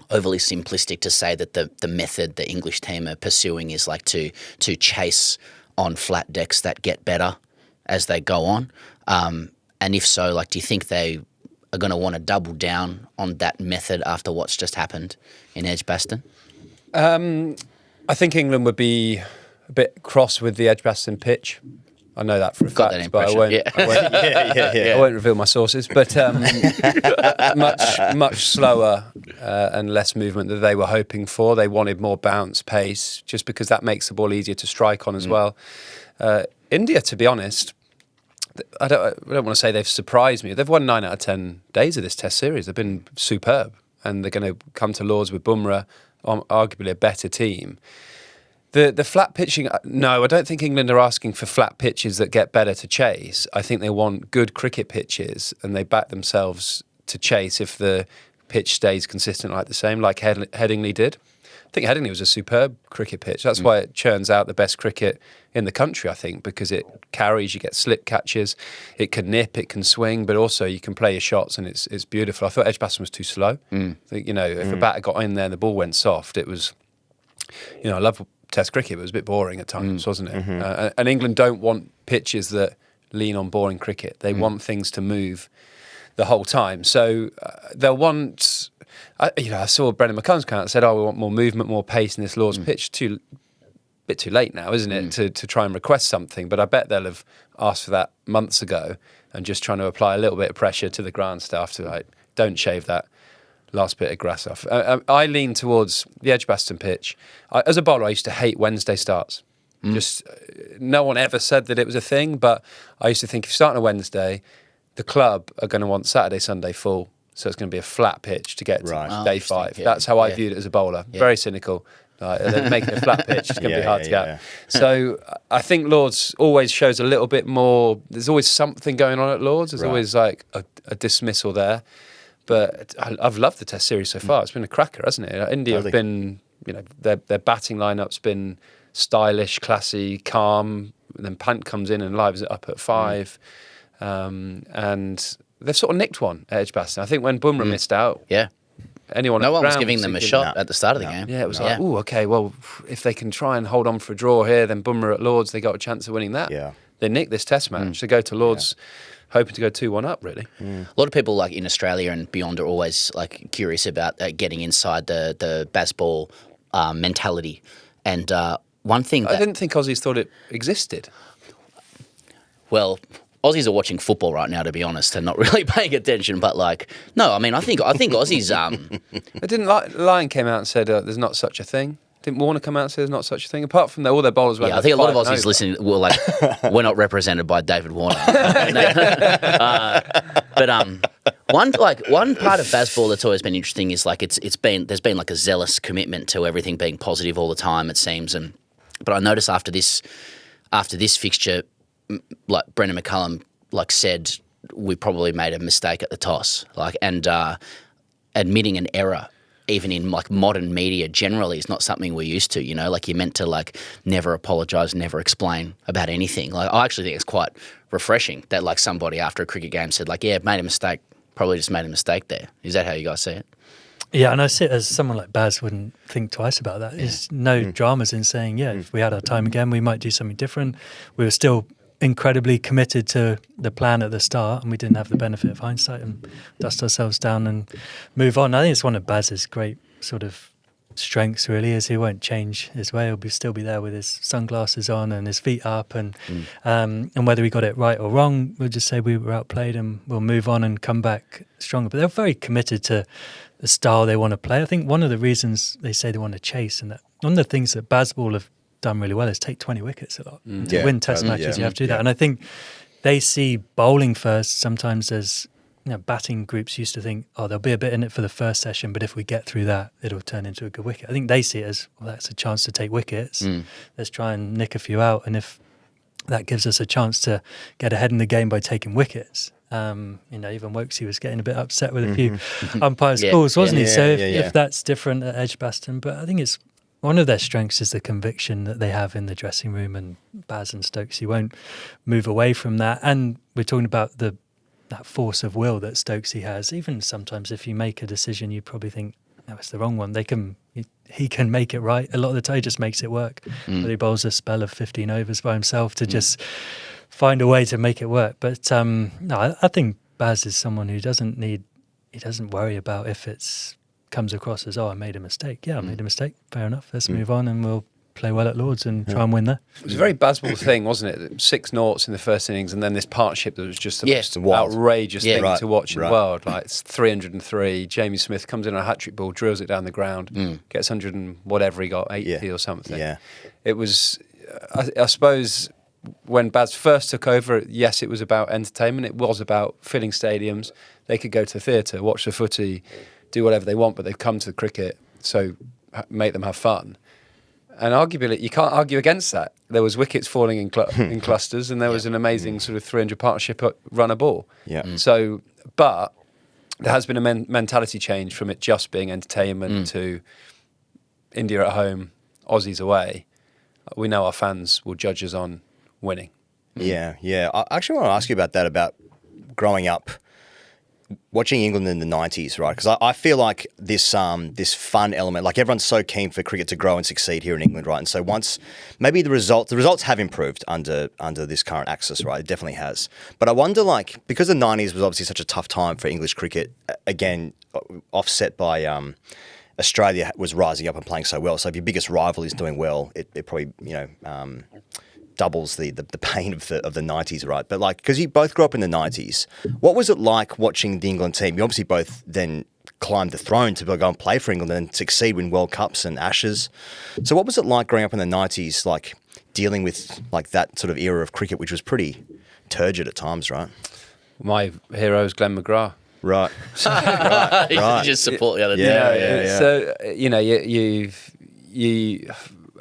overly simplistic to say that the method the English team are pursuing is to chase on flat decks that get better as they go on? And if so, do you think they are going to want to double down on that method after what's just happened in Edgbaston? I think England would be a bit cross with the Edgbaston pitch. I know that for a fact, but I won't reveal my sources. But much slower and less movement than they were hoping for. They wanted more bounce, pace, just because that makes the ball easier to strike on as well. India, to be honest, I don't want to say they've surprised me. They've won 9 out of 10 days of this Test series. They've been superb, and they're going to come to Lords with Bumrah, arguably a better team. The flat pitching, no, I don't think England are asking for flat pitches that get better to chase. I think they want good cricket pitches, and they back themselves to chase if the pitch stays consistent the same, like Headingley did. I think Headingley was a superb cricket pitch. That's why it churns out the best cricket in the country, I think, because it carries, you get slip catches, it can nip, it can swing, but also you can play your shots, and it's beautiful. I thought Edgbaston was too slow. I think, if a batter got in there and the ball went soft, it was, I love Test cricket, but it was a bit boring at times, wasn't it? And England don't want pitches that lean on boring cricket. They want things to move the whole time. So they'll want... I saw Brendan McCullum's come out and said, we want more movement, more pace in this Lord's pitch. Bit too late now, isn't it, to try and request something? But I bet they'll have asked for that months ago and just trying to apply a little bit of pressure to the ground staff to don't shave that last bit of grass off. I lean towards the Edgbaston pitch. As a bowler, I used to hate Wednesday starts. Just no one ever said that it was a thing, but I used to think if you start on a Wednesday, the club are going to want Saturday, Sunday full, so it's going to be a flat pitch to get to day 5. Yeah. That's how I viewed it as a bowler. Yeah. Very cynical. They're making a flat pitch, it's going to be hard to get. So I think Lords always shows a little bit more. There's always something going on at Lords. There's always like a dismissal there. But I've loved the Test series so far. It's been a cracker, hasn't it? India have been, their batting lineup's been stylish, classy, calm. And then Pant comes in and lives it up at 5. And they've sort of nicked one at Edgbaston. I think when Bumrah missed out, no one was giving them a shot at the start of the game. Yeah, it was like, oh, okay, well, if they can try and hold on for a draw here, then Bumrah at Lords, they got a chance of winning that. Yeah. They nicked this Test match. They go to Lords hoping to go 2-1 up, really. A lot of people like in Australia and beyond are always like curious about getting inside the Bazball mentality. And one thing I didn't think Aussies thought it existed. Well, Aussies are watching football right now, to be honest, and not really paying attention. But like, no, I mean, I think Aussies. They didn't. Lion came out and said there's not such a thing. Didn't Warner come out and say there's not such a thing? Apart from all their bowlers went. Yeah, I think a lot of Aussies listening were like, we're not represented by David Warner. But one part of Bazball that's always been interesting is like there's been like a zealous commitment to everything being positive all the time, it seems. But I noticed after this fixture, like Brendan McCullum said, we probably made a mistake at the toss, and admitting an error even in like modern media generally is not something we're used to, like you're meant to like never apologise, never explain about anything. Like I actually think it's quite refreshing that like somebody after a cricket game said like, yeah, made a mistake, probably just made a mistake there. Is that how you guys see it? Yeah, and I see it as someone like Baz wouldn't think twice about that. There's no dramas in saying, if we had our time again, we might do something different. We were still incredibly committed to the plan at the start, and we didn't have the benefit of hindsight and dust ourselves down and move on. I think it's one of Baz's great sort of strengths, really, is he won't change his way. He'll still be there with his sunglasses on and his feet up, and whether we got it right or wrong, we'll just say we were outplayed and we'll move on and come back stronger. But they're very committed to the style they want to play. I think one of the reasons they say they want to chase, and that one of the things that Bazball have done really well is take 20 wickets a lot. To win Test matches, you have to do that. And I think they see bowling first. Sometimes there's batting groups used to think, there'll be a bit in it for the first session, but if we get through that, it'll turn into a good wicket. I think they see it as, well, that's a chance to take wickets. Let's try and nick a few out. And if that gives us a chance to get ahead in the game by taking wickets, even Wokesy was getting a bit upset with a few umpires' calls, wasn't he? So if that's different at Edgbaston, but I think it's one of their strengths is the conviction that they have in the dressing room, and Baz and Stokes, he won't move away from that. And we're talking about that force of will that Stokesy has. Even sometimes if you make a decision, you probably think, no, it's the wrong one. He can make it right. A lot of the time he just makes it work. But he bowls a spell of 15 overs by himself to just find a way to make it work. But no, I think Baz is someone who doesn't worry about if it's comes across as, I made a mistake. Yeah, I made a mistake. Fair enough. Let's move on and we'll play well at Lords and try and win there. It was a very Bazball thing, wasn't it? 6 noughts in the first innings, and then this partnership that was just the most outrageous thing to watch in the world. Like it's 303. Jamie Smith comes in on a hat-trick ball, drills it down the ground, gets 100 and whatever he got, 80 or something. Yeah. It was, I suppose, when Baz first took over, yes, it was about entertainment. It was about filling stadiums. They could go to the theatre, watch the footy, do whatever they want, but they've come to the cricket, so make them have fun. And arguably, you can't argue against that. There was wickets falling in clusters, and there was an amazing sort of 300 partnership run a ball. So, but there has been a mentality change from it just being entertainment to India at home, Aussies away. We know our fans will judge us on winning. Yeah. I actually want to ask you about that, about growing up watching England in the 90s, right? Because I feel like this fun element, like everyone's so keen for cricket to grow and succeed here in England, right? And so once, maybe the results have improved under this current axis, right? It definitely has. But I wonder, like, because the 90s was obviously such a tough time for English cricket, again, offset by Australia was rising up and playing so well. So if your biggest rival is doing well, it probably, doubles the pain of the 90s, right? But like, because you both grew up in the 90s, what was it like watching the England team? You obviously both then climbed the throne to go and play for England and succeed, win World Cups and Ashes. So what was it like growing up in the 90s, like dealing with like that sort of era of cricket, which was pretty turgid at times, right? My hero is Glenn McGrath. Right. You just support the other team. Yeah. So you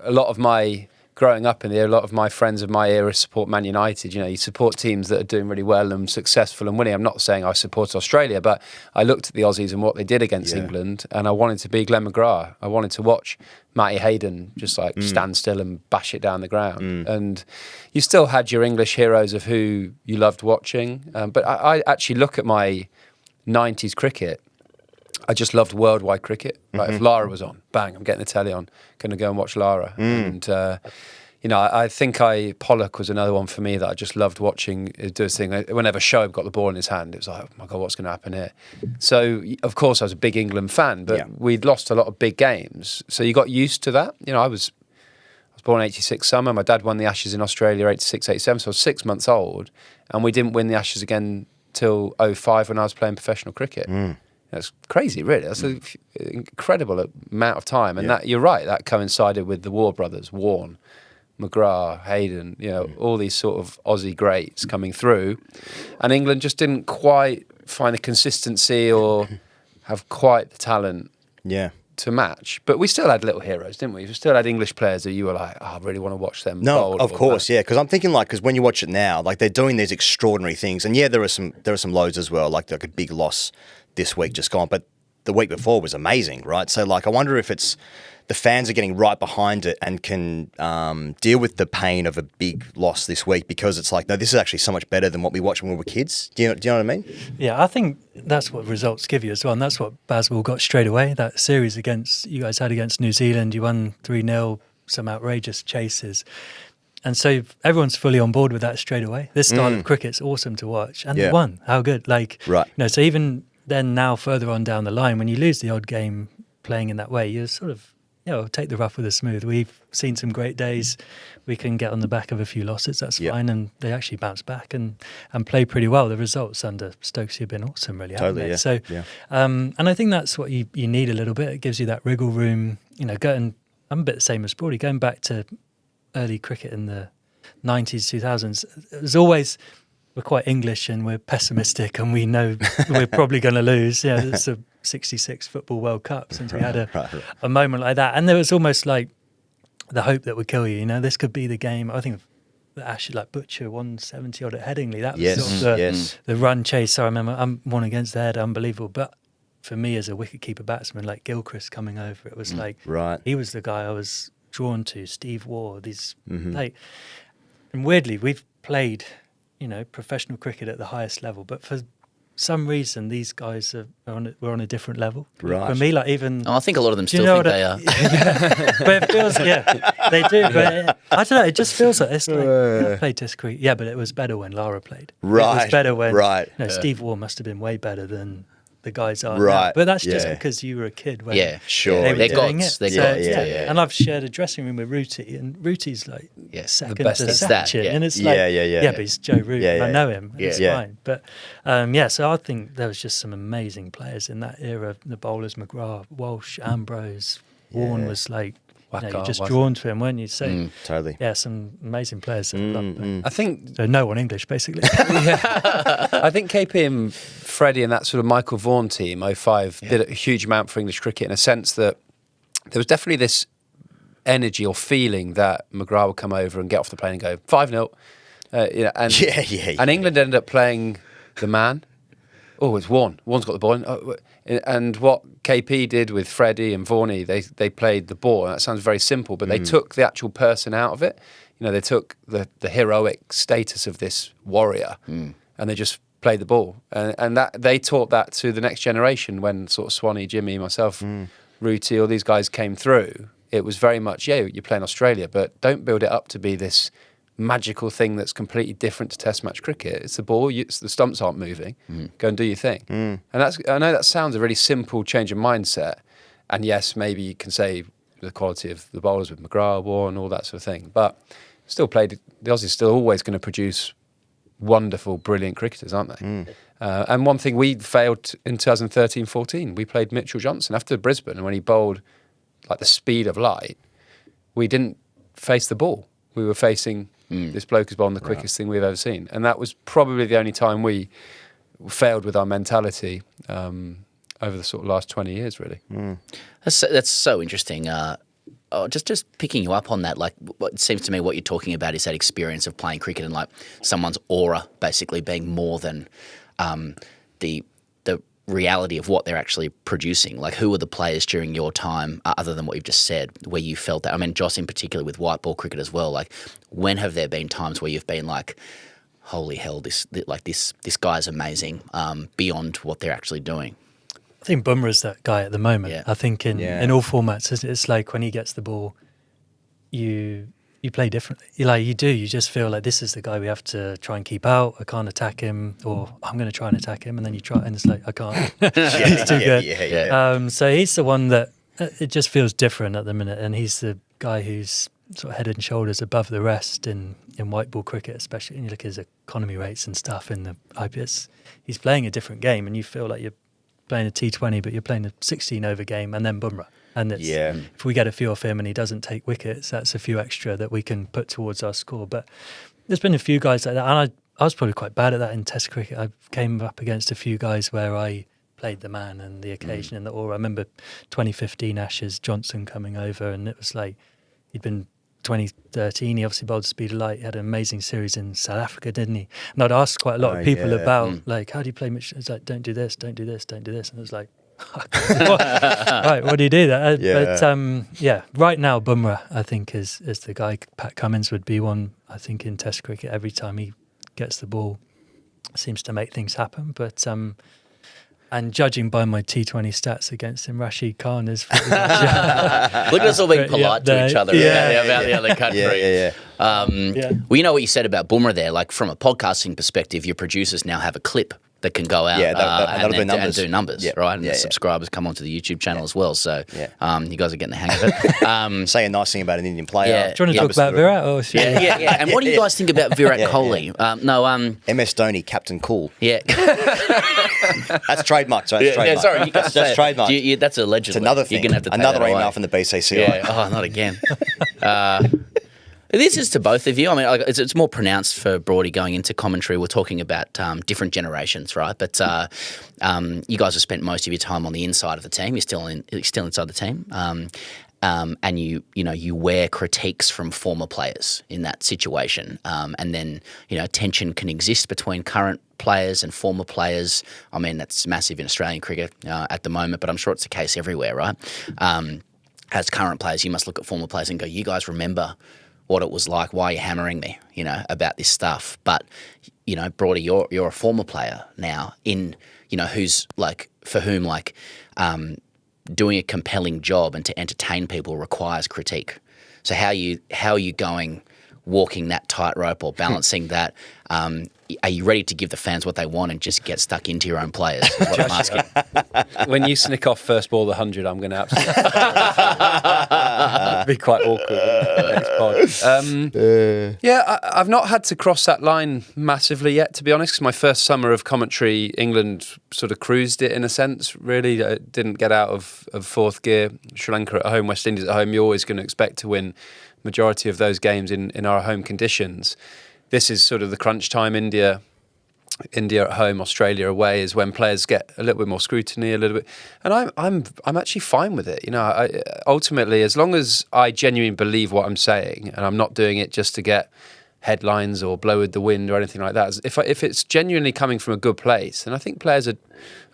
a lot of my growing up in there, a lot of my friends of my era support Man United. You support teams that are doing really well and successful and winning. I'm not saying I support Australia, but I looked at the Aussies and what they did against England, and I wanted to be Glenn McGrath. I wanted to watch Matty Hayden just like stand still and bash it down the ground. And you still had your English heroes of who you loved watching. But I actually look at my 90s cricket. I just loved worldwide cricket. Like if Lara was on, bang, I'm getting the telly on, going to go and watch Lara. And, I think Pollock was another one for me that I just loved watching do his thing. Whenever Shoaib got the ball in his hand, it was like, oh my God, what's going to happen here? So, of course, I was a big England fan, but we'd lost a lot of big games. So you got used to that. I was born 86 summer. My dad won the Ashes in Australia 86, 87, so I was 6 months old. And we didn't win the Ashes again till 05 when I was playing professional cricket. That's crazy, really. That's an incredible amount of time. And that, you're right, that coincided with the War brothers, Warne, McGrath, Hayden, all these sort of Aussie greats coming through. And England just didn't quite find the consistency or have quite the talent to match. But we still had little heroes, didn't we? We still had English players that you were like, I really want to watch them. No, of course, because I'm thinking because when you watch it now, like they're doing these extraordinary things. And there are some lows as well, like a big loss this week just gone, but the week before was amazing, right? So I wonder if it's the fans are getting right behind it and can deal with the pain of a big loss this week, because it's like, no, this is actually so much better than what we watched when we were kids. Do you know what I mean? Yeah, I think that's what results give you as well, and that's what Bazwell got straight away. That series you guys had against New Zealand, you won 3-0, some outrageous chases. And so everyone's fully on board with that straight away. This style of cricket's awesome to watch. And they won. How good. So even then, now further on down the line, when you lose the odd game playing in that way, you're sort of, take the rough with the smooth. We've seen some great days. We can get on the back of a few losses. That's fine. And they actually bounce back and play pretty well. The results under Stokes have been awesome, really. Totally, yeah. So, and I think that's what you need a little bit. It gives you that wriggle room. I'm a bit the same as Brody. Going back to early cricket in the 90s, 2000s, it was always, we're quite English and we're pessimistic and we know we're probably going to lose. It's the 66 Football World Cup since we had a moment like that. And there was almost like the hope that would kill you. This could be the game. I think the Ashes, like Butcher, 170 odd at Headingley. That was sort of the run chase. So I remember I'm one against the head, unbelievable. But for me as a wicketkeeper batsman, like Gilchrist coming over, it was he was the guy I was drawn to. Steve Waugh, these and weirdly we've played professional cricket at the highest level, but for some reason these guys were on a different level. Right. For me, I think a lot of them still think they are. But it feels, they do. But I don't know. It just feels like it's like I played Test cricket. Yeah, but it was better when Lara played. Right. It was better when. Right. Steve Waugh must have been way better than the guys are right. now. But that's just because you were a kid when sure. they were They're doing gods. it. They're And I've shared a dressing room with Rooty, and Rooty's like second the best to at Sachin. that, And it's like, but he's Joe Root. I know him. It's fine. But so I think there was just some amazing players in that era. The bowlers, McGrath, Walsh, Ambrose, Warne was like, you're just drawn to him, weren't you? So, totally. Yeah, some amazing players that I love. I think so no one English, basically. I think KP and Freddie and that sort of Michael Vaughan team, 05, did a huge amount for English cricket in a sense that there was definitely this energy or feeling that McGrath would come over and get off the plane and go 5-0. And England ended up playing the man. Oh, it's Warne. Warne's got the ball. And what KP did with Freddie and Vaughan, they played the ball. That sounds very simple, but they took the actual person out of it. They took the heroic status of this warrior and they just played the ball. And that they taught that to the next generation when sort of Swanee, Jimmy, myself, Rooty, all these guys came through. It was very much, you're playing Australia, but don't build it up to be this magical thing that's completely different to Test match cricket. It's the ball. The stumps aren't moving. Go and do your thing. And I know that sounds a really simple change of mindset. And yes, maybe you can say the quality of the bowlers with McGrath, Warne, and all that sort of thing. But the Aussies still always going to produce wonderful, brilliant cricketers, aren't they? And one thing we failed in 2013-14, we played Mitchell Johnson after Brisbane, and when he bowled like the speed of light, we didn't face the ball. We were facing this bloke who's bowling the quickest thing we've ever seen. And that was probably the only time we failed with our mentality over the sort of last 20 years, really. That's so interesting. Just picking you up on that, like, what it seems to me what you're talking about is that experience of playing cricket and like someone's aura basically being more than the reality of what they're actually producing. Like, who were the players during your time, other than what you've just said, where you felt that? I mean, Jos in particular with white ball cricket as well. Like, when have there been times where you've been like, holy hell, this guy's amazing, beyond what they're actually doing? I think Bumrah's that guy at the moment. Yeah. I think in all formats, it's like when he gets the ball, you play differently. You just feel like this is the guy we have to try and keep out. I can't attack him, or I'm going to try and attack him, and then you try, and it's like, I can't. He's too good. So he's the one that it just feels different at the minute, and he's the guy who's sort of head and shoulders above the rest in white ball cricket, especially when you look at his economy rates and stuff in the IPS. He's playing a different game, and you feel like you're playing a T20, but you're playing a 16-over game, and then Bumrah. And it's, if we get a few off him and he doesn't take wickets, that's a few extra that we can put towards our score. But there's been a few guys like that, and I was probably quite bad at that in Test cricket. I came up against a few guys where I played the man and the occasion and the aura. I remember 2015 Ashes, Johnson coming over, and it was like he'd been 2013. He obviously bowled the speed of light. He had an amazing series in South Africa, didn't he? And I'd ask quite a lot of people about like, how do you play Mitch? It's like, don't do this, don't do this, don't do this, and it was like, right, what do you do that? But right now Bumrah, I think, is the guy. Pat Cummins would be one, I think, in Test cricket. Every time he gets the ball, seems to make things happen. But and judging by my T20 stats against him, Rashid Khan is look at us all being polite to each other about the other country. Well, you know what you said about Bumrah there, like from a podcasting perspective, your producers now have a clip that can go out and do numbers, right? And the subscribers come onto the YouTube channel as well. So you guys are getting the hang of it. Say a nice thing about an Indian player. Do you want to talk about Virat? Or yeah. And what do you guys think about Virat Kohli? MS Dhoni, Captain Cool. Yeah. That's trademarked. So that's trademarked. Yeah, sorry, you got that's trademarked. That's allegedly. It's another thing. You're gonna have to take another that email away. from the BCCI. Yeah. Oh, not again. This is to both of you. I mean, it's more pronounced for Broady going into commentary. We're talking about different generations, right? But you guys have spent most of your time on the inside of the team. You're still inside the team, and you wear critiques from former players in that situation, and then tension can exist between current players and former players. I mean, that's massive in Australian cricket at the moment, but I'm sure it's the case everywhere, right? As current players, you must look at former players and go, "You guys remember what it was like? Why are you hammering me, about this stuff?" But, Broady, you're a former player now who's like, for whom like doing a compelling job and to entertain people requires critique. So how are you going, walking that tightrope or balancing that? Are you ready to give the fans what they want and just get stuck into your own players? Is what I'm asking. When you snick off first ball 100, I'm going to absolutely be quite awkward in the next pod. I've not had to cross that line massively yet, to be honest, because my first summer of commentary, England sort of cruised it in a sense, really. Didn't get out of fourth gear. Sri Lanka at home, West Indies at home, you're always going to expect to win majority of those games in our home conditions. This is sort of the crunch time. India at home, Australia away is when players get a little bit more scrutiny, a little bit, and I'm actually fine with it. Ultimately, as long as I genuinely believe what I'm saying, and I'm not doing it just to get headlines or blow with the wind or anything like that. If it's genuinely coming from a good place, then I think players are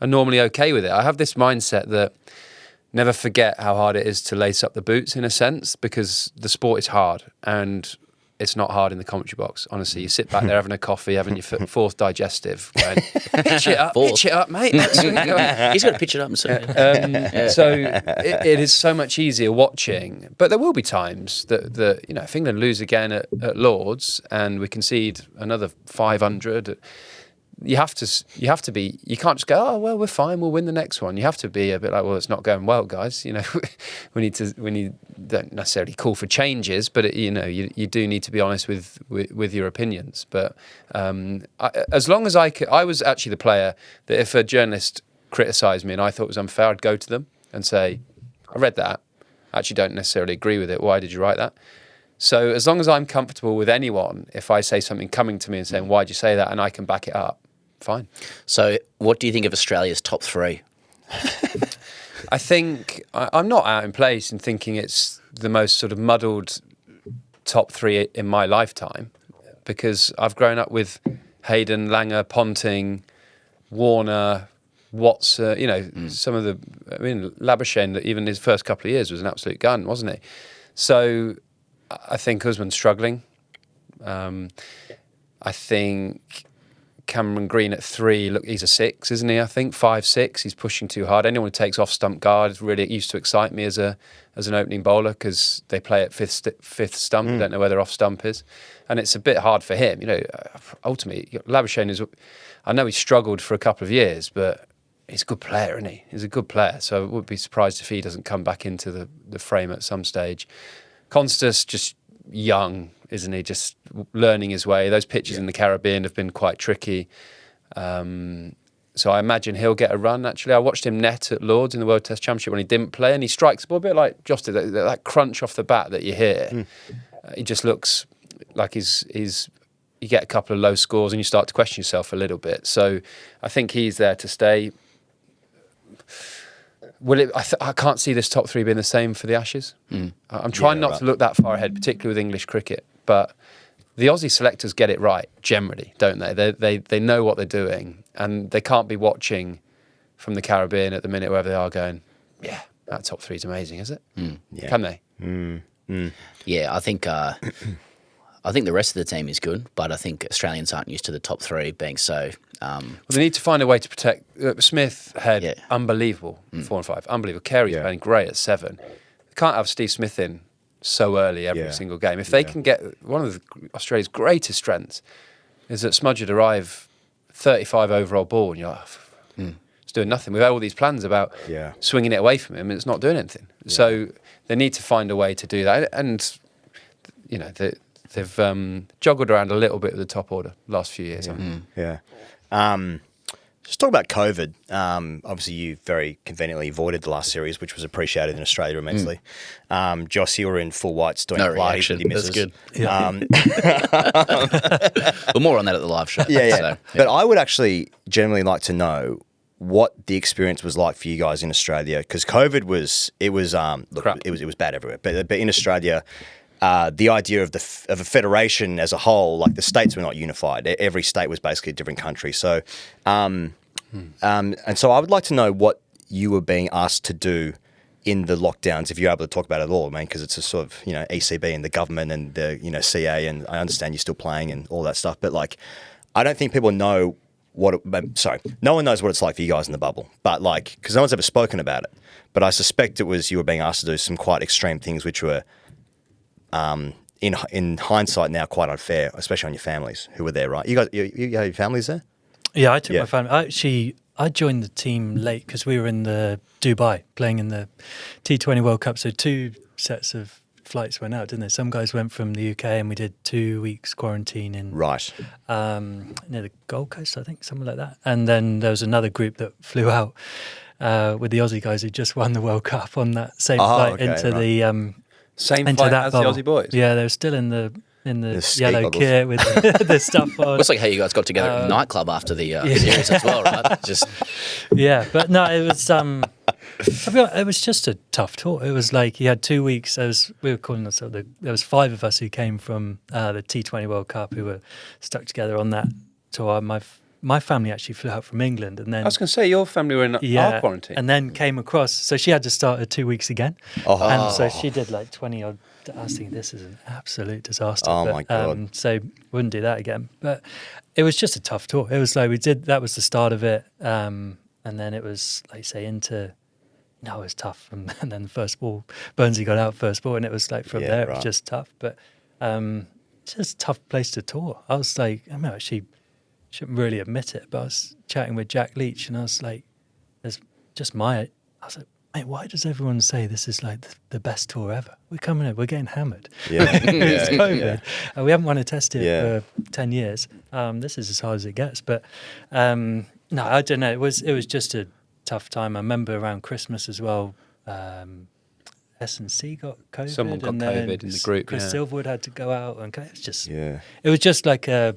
normally okay with it. I have this mindset that never forget how hard it is to lace up the boots, in a sense, because the sport is hard and it's not hard in the commentary box. Honestly, you sit back there having a coffee, having your fourth digestive, going, pitch it up, mate. He's got to pitch it up and say it. So it is so much easier watching. But there will be times that if England lose again at Lords and we concede another 500, you have to be. You can't just go, oh well, we're fine, we'll win the next one. You have to be a bit like, well, it's not going well, guys. You know, we don't necessarily call for changes, but you do need to be honest with your opinions. But as long as I was actually the player that if a journalist criticised me and I thought it was unfair, I'd go to them and say, I read that. I actually don't necessarily agree with it. Why did you write that? So as long as I'm comfortable with anyone, if I say something coming to me and saying, why'd you say that? And I can back it up, fine. So what do you think of Australia's top three? I think I'm not out in place in thinking it's the most sort of muddled top three in my lifetime, because I've grown up with Hayden, Langer, Ponting, Warner, Watson, some of the, Labuschagne, that even his first couple of years was an absolute gun, wasn't he? So I think Usman's struggling. I think Cameron Green at 3, look, he's a 6, isn't he? I think 5, 6. He's pushing too hard. Anyone who takes off stump guard really used to excite me as an opening bowler, because they play at fifth stump. I don't know where their off stump is, and it's a bit hard for him. Ultimately, Labuschagne is. I know he struggled for a couple of years, but he's a good player, isn't he? He's a good player. So I would be surprised if he doesn't come back into the frame at some stage. Constas, just young, isn't he? Just learning his way. Those pitches in the Caribbean have been quite tricky. So I imagine he'll get a run, actually. I watched him net at Lords in the World Test Championship when he didn't play, and he strikes the ball a bit like Jos did, that crunch off the bat that you hear. He just looks like he's you get a couple of low scores and you start to question yourself a little bit. So I think he's there to stay. Will it? I can't see this top three being the same for the Ashes. I'm trying not to look that far ahead, particularly with English cricket. But the Aussie selectors get it right generally, don't they? They know what they're doing, and they can't be watching from the Caribbean at the minute, wherever they are, going, yeah, that top three is amazing, is it? Can they? Yeah, I think the rest of the team is good, but I think Australians aren't used to the top three being so. Well, they need to find a way to protect. Smith had unbelievable 4 and 5, unbelievable. Carey's playing great at 7. They can't have Steve Smith in so early every single game. If they can get one of Australia's greatest strengths is that Smudge would arrive 35 overall ball, and you're like, it's doing nothing. We've had all these plans about swinging it away from him, and it's not doing anything. So they need to find a way to do that, and they've joggled around a little bit with the top order last few years. Just talk about COVID. Obviously, you very conveniently avoided the last series, which was appreciated in Australia immensely. Jos, you were in full whites doing no Pilates reaction. with your missus. That's good. But more on that at the live show. But I would actually generally like to know what the experience was like for you guys in Australia, because COVID was bad everywhere. But in Australia, the idea of a federation as a whole, like the states were not unified. Every state was basically a different country. So, and so I would like to know what you were being asked to do in the lockdowns, if you're able to talk about it at all. I mean, because it's a sort of, ECB and the government and the, CA, and I understand you're still playing and all that stuff. But I don't think people know no one knows what it's like for you guys in the bubble. But because no one's ever spoken about it. But I suspect it was you were being asked to do some quite extreme things, which were, in hindsight now, quite unfair, especially on your families who were there, right? You guys, you have your families there? Yeah, I took my family. I joined the team late because we were in the Dubai playing in the T20 World Cup. So 2 sets of flights went out, didn't they? Some guys went from the UK and we did 2 weeks quarantine in near the Gold Coast, I think, something like that. And then there was another group that flew out with the Aussie guys who just won the World Cup on that same flight into the same flight as the Aussie boys. Yeah, they were still in the yellow kit with the stuff on. Looks like how you guys got together at a nightclub after the series as well, right? But no, it was. It was just a tough tour. It was like you had 2 weeks. We were calling ourselves. There was 5 of us who came from the T20 World Cup who were stuck together on that tour. My family actually flew out from England, and then I was going to say your family were in our quarantine, and then came across. So she had to start her 2 weeks again, and so she did 20 odd. I was thinking, this is an absolute disaster. My God! So wouldn't do that again. But it was just a tough tour. It was like that was the start of it, and then it was it was tough. And then the first ball, Burnsy got out first ball, and it was from there it was just tough. But it's just a tough place to tour. I was like, I'm actually shouldn't really admit it, but I was chatting with Jack Leach, and I was like, "There's just I was like, mate, why does everyone say this is like the best tour ever? We're coming in, we're getting hammered. It's COVID. We haven't won a test here for 10 years. This is as hard as it gets." But no, I don't know. It was just a tough time. I remember around Christmas as well. S&C got COVID. Someone got and COVID in the group. Chris yeah. Silverwood had to go out, and it was just like a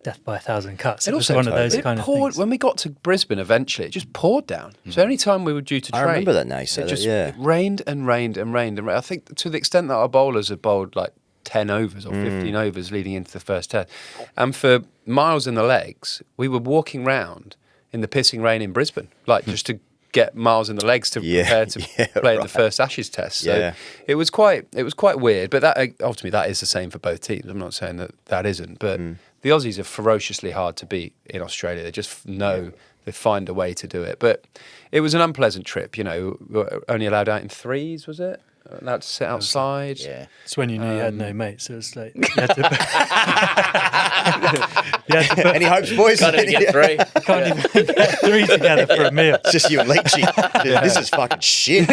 death by 1,000 cuts. It was also one of those it kind of poured, things. when we got to Brisbane eventually, it just poured down. So any time we were due to train, I remember that now. You said it rained and rained and rained and rained. I think to the extent that our bowlers had bowled like 10 overs or 15 overs leading into the first test. And for miles in the legs, we were walking round in the pissing rain in Brisbane, like just to get miles in the legs to prepare to play in the first Ashes test. So it was quite weird. But that ultimately that is the same for both teams. I'm not saying that isn't, but the Aussies are ferociously hard to beat in Australia. They just know they find a way to do it. But it was an unpleasant trip. You know, we were only allowed out in threes, was it? Allowed to sit outside. Yeah. It's when you knew you had no mates. So it's like you had to Any hopes, boys? Can't even get three. can't even get three together for a meal. It's just you and Leachy. This is fucking shit.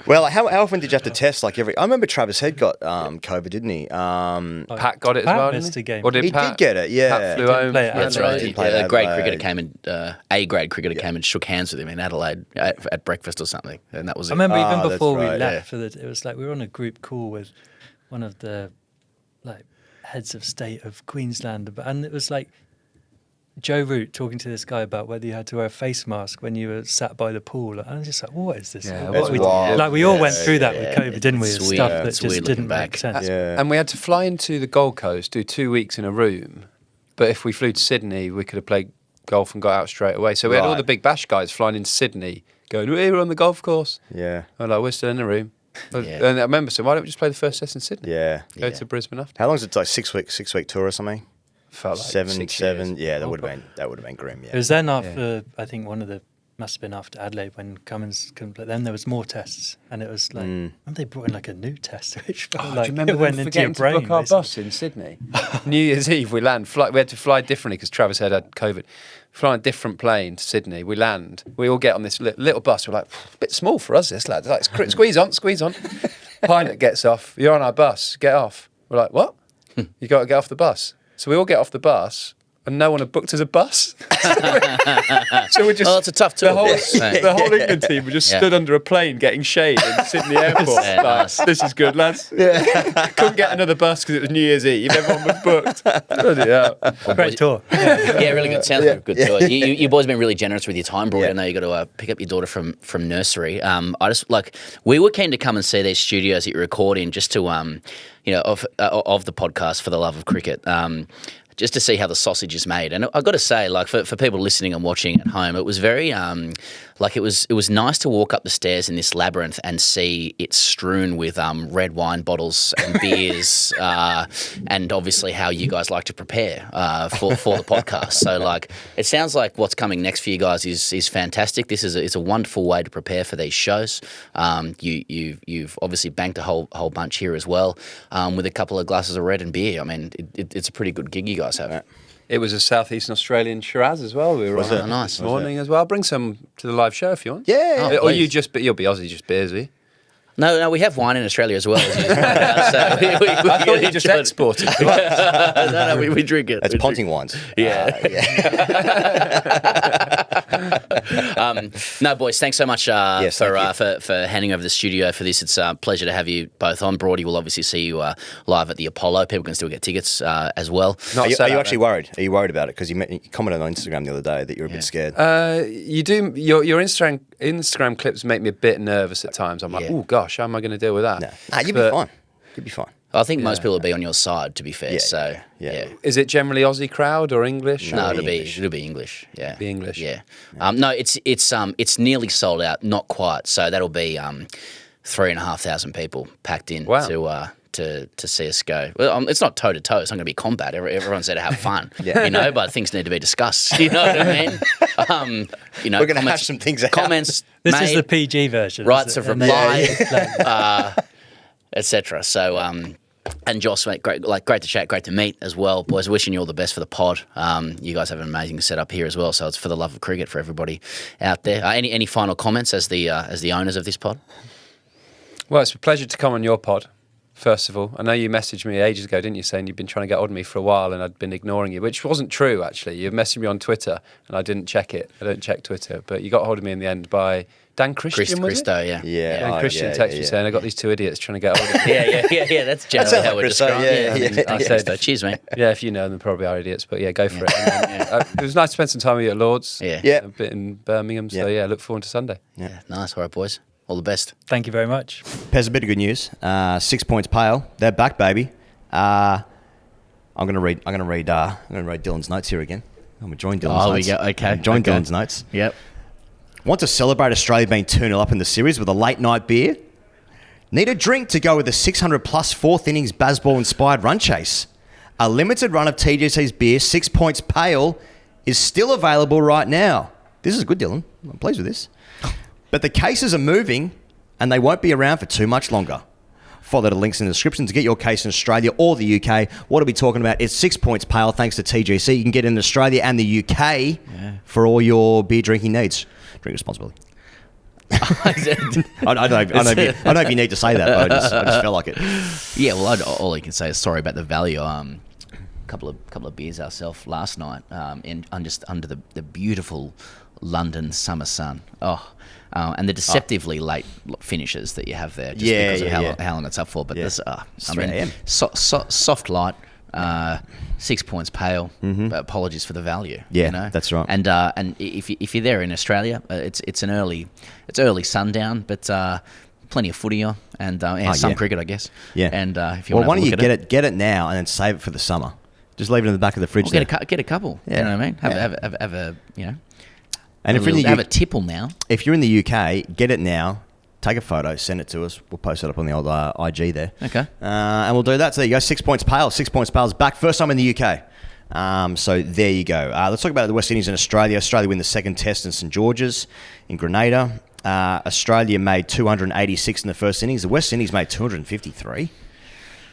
Well, how often did you have to test? Like I remember Travis Head got COVID, didn't he? Pat got it as Pat well, missed didn't he? a game. Or did He Pat? did get it, yeah. Pat flew Didn't home. play at That's Adelaide. right. Didn't play A grade Adelaide. cricketer came and A grade cricketer came and shook hands with him in Adelaide at breakfast or something, and that was it. I remember even that's before we right, left, it was like we were on a group call with one of the like heads of state of Queensland, and it was like Joe Root talking to this guy about whether you had to wear a face mask when you were sat by the pool. And I was just like, what is this? Yeah, What that's we wild. like we all went through that with COVID, didn't we? It's Of weird. stuff that It's just weird didn't looking make back. sense. Yeah. And we had to fly into the Gold Coast, do 2 weeks in a room. But if we flew to Sydney, we could have played golf and got out straight away. So we had all Right. the big bash guys flying into Sydney, going, we're on the golf course. Yeah. I'm like, we're still in the room. Yeah. And I remember saying, why don't we just play the first test in Sydney? Yeah. Go to Brisbane after. How long is it? Like 6 week tour or something? Felt like Seven. 6 years. Yeah, that would have been grim. It Yeah. was then after I think one of the must have been after Adelaide when Cummins couldn't play. Then there was more tests, and it was like and they brought in like a new test, which felt like Do you remember it went them into your forgetting brain. to book our basically. bus in Sydney? New Year's Eve, we land. We had to fly differently because Travis had COVID. Fly on a different plane to Sydney. We land. We all get on this little bus. We're like, a bit small for us, this lad. Like, squeeze on. Pilot gets off. You're on our bus. Get off. We're like, what? You got to get off the bus. So we all get off the bus. And no one had booked us a bus. So we're just... Oh, it's a tough tour. The whole England team were just stood under a plane getting shade in Sydney Airport. Yeah, Like, nice. this is good, lads. Couldn't get another bus because it was New Year's Eve. Everyone was booked. Bloody hell. Great tour. Yeah, really good. Sounds like a good tour. You boys have been really generous with your time, Broad. I know you got to pick up your daughter from nursery. I just we were keen to come and see these studios that you record in, just to of the podcast For the Love of Cricket. Just to see how the sausage is made. And I've got to say, like, for people listening and watching at home, it was very, it was nice to walk up the stairs in this labyrinth and see it strewn with red wine bottles and beers, and obviously how you guys like to prepare for the podcast. So, like, it sounds like what's coming next for you guys is fantastic. This is a wonderful way to prepare for these shows. You've obviously banked a whole bunch here as well, with a couple of glasses of red and beer. I mean, it's a pretty good gig you guys have. It was a Southeastern Australian Shiraz as well. We were Was on it? Nice. this morning as well. I'll bring some to the live show if you want. Yeah. Oh, Or please. you'll be Aussie, just beers, will you? No, we have wine in Australia as well. As you pointed out, so we I thought you just enjoyed it. exported. No, we drink it. It's We drink Ponting wines. Yeah. No, boys, thanks so much Yes, thank for handing over the studio for this. It's a pleasure to have you both on. Broady will obviously see you live at the Apollo. People can still get tickets as well. Not Are you sad, actually worried? Are you worried about it? Because you commented on Instagram the other day that you're a bit scared. You do your Instagram clips make me a bit nervous at times. I'm like, Yeah. oh gosh, how am I going to deal with that? Nah, you'll be But fine. You'll be fine. I think most people will be on your side, to be fair. Yeah, So yeah. Is it generally Aussie crowd or English? No, or- it'll be English. Yeah, Be English. Yeah. No, it's nearly sold out. Not quite. So that'll be 3,500 people packed in Wow. to see us go. Well, it's not toe to toe. It's not going to be combat. Everyone's there to have fun, but things need to be discussed. You know what I mean? We're going to hash some things out. Comments. This made, is the PG version. rights isn't of it? And then- reply, etc. So And Jos, mate, great to chat, great to meet as well, boys. Wishing you all the best for the pod. You guys have an amazing setup here as well, so it's for the love of cricket for everybody out there. Any final comments as the owners of this pod? Well, it's a pleasure to come on your pod. First of all, I know you messaged me ages ago, didn't you, saying you've been trying to get hold of me for a while and I'd been ignoring you, which wasn't true, actually. You messaged me on Twitter and I didn't check it. I don't check Twitter, but you got hold of me in the end by Dan Christian, was it? Christo, yeah. Dan Christian texted me saying, I got these two idiots trying to get hold of me. Yeah, that's generally how we're described. I said, Christo, cheers, mate. Yeah, if you know them, probably are idiots, but yeah, go for it. And then, it was nice to spend some time with you at Lord's, a bit in Birmingham, so look forward to Sunday. Yeah, nice. All right, boys. All the best. Thank you very much. Pez, a bit of good news. 6 points pale. They're back, baby. I'm going to read Dylan's notes here again. I'm going to join Dylan's notes. We go. Okay. Join Dylan's notes. Yep. Want to celebrate Australia being 2-0 up in the series with a late night beer? Need a drink to go with a 600-plus fourth innings Bazball-inspired run chase? A limited run of TGC's beer, 6 points pale, is still available right now. This is good, Dylan. I'm pleased with this. But the cases are moving and they won't be around for too much longer. Follow the links in the description to get your case in Australia or the UK. What are we talking about? It's 6 points pale thanks to TGC. You can get it in Australia and the UK for all your beer drinking needs. Drink responsibly. I don't know if you need to say that, but I just felt like it. Yeah, well, all I can say is sorry about the value. Couple of beers ourselves last night, just under the beautiful London summer sun. And the deceptively late finishes that you have there, just because of how long it's up for. But this, soft light, 6 points pale. But apologies for the value. Yeah, you know? that's right. And if you're there in Australia, it's early sundown, but plenty of footy on and some cricket, I guess. Yeah. And if you want, why don't you get it now and then save it for the summer? Just leave it in the back of the fridge. Get a couple. Yeah. You know what I mean? Have a And if you're in the have a tipple now. If you're in the UK, get it now. Take a photo, send it to us. We'll post it up on the old IG there. Okay. And we'll do that. So there you go. 6 points pale. 6 points pale is back. First time in the UK. So there you go. Let's talk about the West Indies and Australia. Australia win the second test in St George's in Grenada. Australia made 286 in the first innings. The West Indies made 253.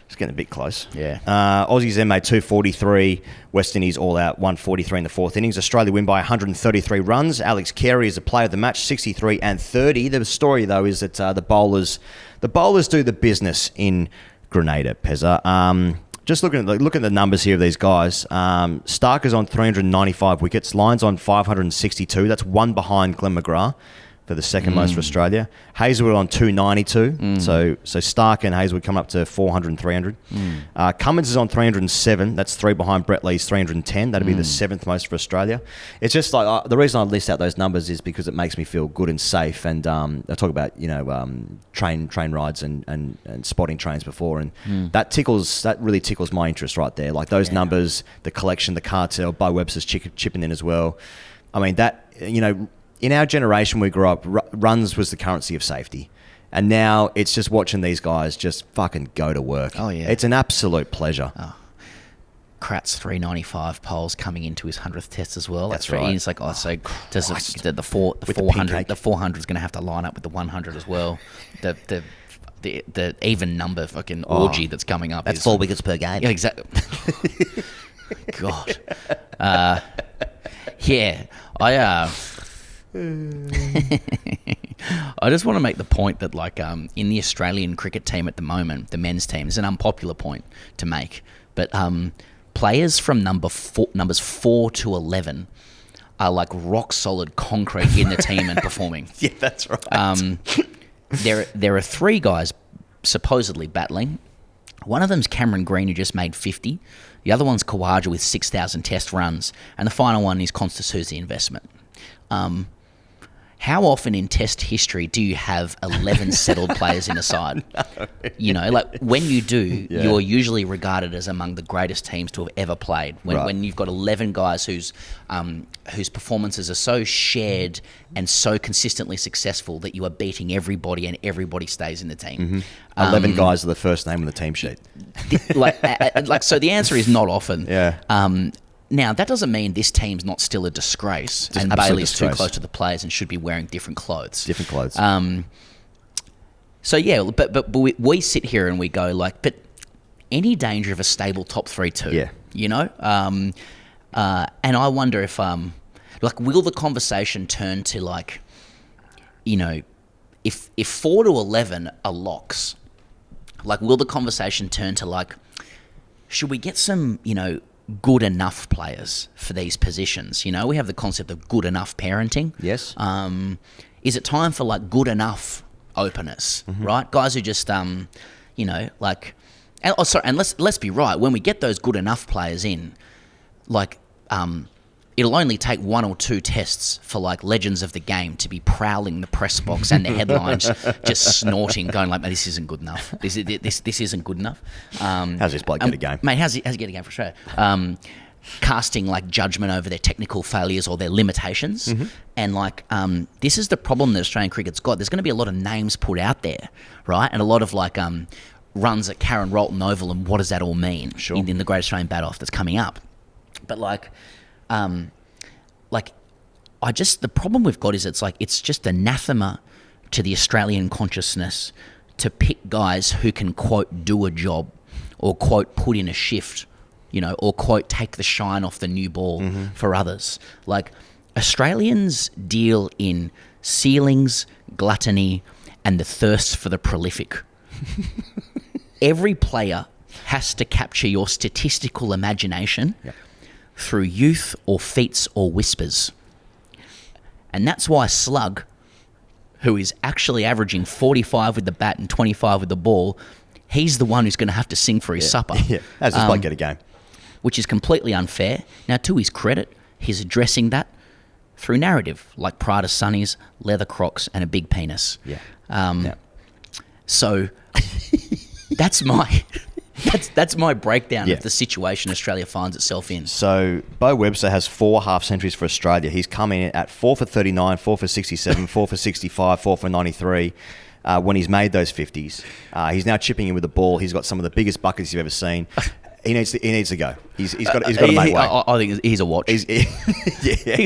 It's getting a bit close. Yeah. Aussies then made 243. West Indies all out 143 in the fourth innings. Australia win by 133 runs. Alex Carey is the player of the match, 63 and 30. The story, though, is that the bowlers do the business in Grenada, Pezza. Just look at the numbers here of these guys. Stark is on 395 wickets. Lyons on 562. That's one behind Glenn McGrath for the second most for Australia. Hazelwood on 292. So Stark and Hazelwood come up to 400 and 300. Cummins is on 307. That's three behind Brett Lee's 310. That'd be the seventh most for Australia. It's just like the reason I list out those numbers is because it makes me feel good and safe. And I talk about train rides and spotting trains before, and that really tickles my interest right there. Like those numbers, the collection, the cartel, Bo Webster's chipping in as well. I mean that in our generation, we grew up, runs was the currency of safety. And now it's just watching these guys just fucking go to work. Oh, yeah. It's an absolute pleasure. Oh. Kratz 395 poles coming into his 100th test as well. That's right. It's like, the 400 is going to have to line up with the 100 as well. The even number fucking orgy that's coming up. That's 4 wickets per game. Yeah, exactly. God. I just want to make the point that, in the Australian cricket team at the moment, the men's team, it's an unpopular point to make, but players from numbers 4 to 11 are like rock solid concrete in the team and performing. Yeah, that's right. There are 3 guys supposedly battling. One of them's Cameron Green, who just made 50. The other one's Khawaja with 6,000 test runs, and the final one is Constance, who's the investment. How often in Test history do you have 11 settled players in a side? No. When you do, you're usually regarded as among the greatest teams to have ever played. When you've got 11 guys whose performances are so shared and so consistently successful that you are beating everybody and everybody stays in the team. 11 guys are the first name on the team sheet. So the answer is not often. Yeah. Now, that doesn't mean this team's not still a disgrace and Bailey's too close to the players and should be wearing different clothes. But But we sit here and we go but any danger of a stable top 3 too. Yeah. You know? And I wonder if, will the conversation turn to like, you know, if 4 to 11 are locks, like, will the conversation turn to like, should we get some, you know, good enough players for these positions? You know, we have the concept of good enough parenting. Yes. Is it time for like good enough openers, right? Guys who just, you know, like, and let's be right. When we get those good enough players in, like, it'll only take 1 or 2 tests for like legends of the game to be prowling the press box and the headlines, just snorting, going like, "Man, this isn't good enough. This isn't good enough." How's this bloke get a game? Mate, how's he get a game for Australia? Casting like judgment over their technical failures or their limitations. And like, this is the problem that Australian cricket's got. There's going to be a lot of names put out there, right? And a lot of like runs at Karen Rolton Oval, and what does that all mean in the Great Australian Bat-Off that's coming up? But like, the problem we've got is it's just anathema to the Australian consciousness to pick guys who can, quote, do a job, or, quote, put in a shift, you know, or, quote, take the shine off the new ball for others. Like, Australians deal in ceilings, gluttony, and the thirst for the prolific. Every player has to capture your statistical imagination through youth or feats or whispers. And that's why Slug, who is actually averaging 45 with the bat and 25 with the ball, he's the one who's going to have to sing for his supper. Yeah, how's this bloke get a game? Which is completely unfair. Now, to his credit, he's addressing that through narrative, like Prada Sunnies, leather Crocs, and a big penis. So that's my breakdown of the situation Australia finds itself in. So Bo Webster has 4 half centuries for Australia. He's come in at 4 for 39, 4 for 67, 4 for 65, 4 for 93. When he's made those 50s, he's now chipping in with the ball. He's got some of the biggest buckets you've ever seen. He needs to go. He's got to make way. I think he's a watch. He's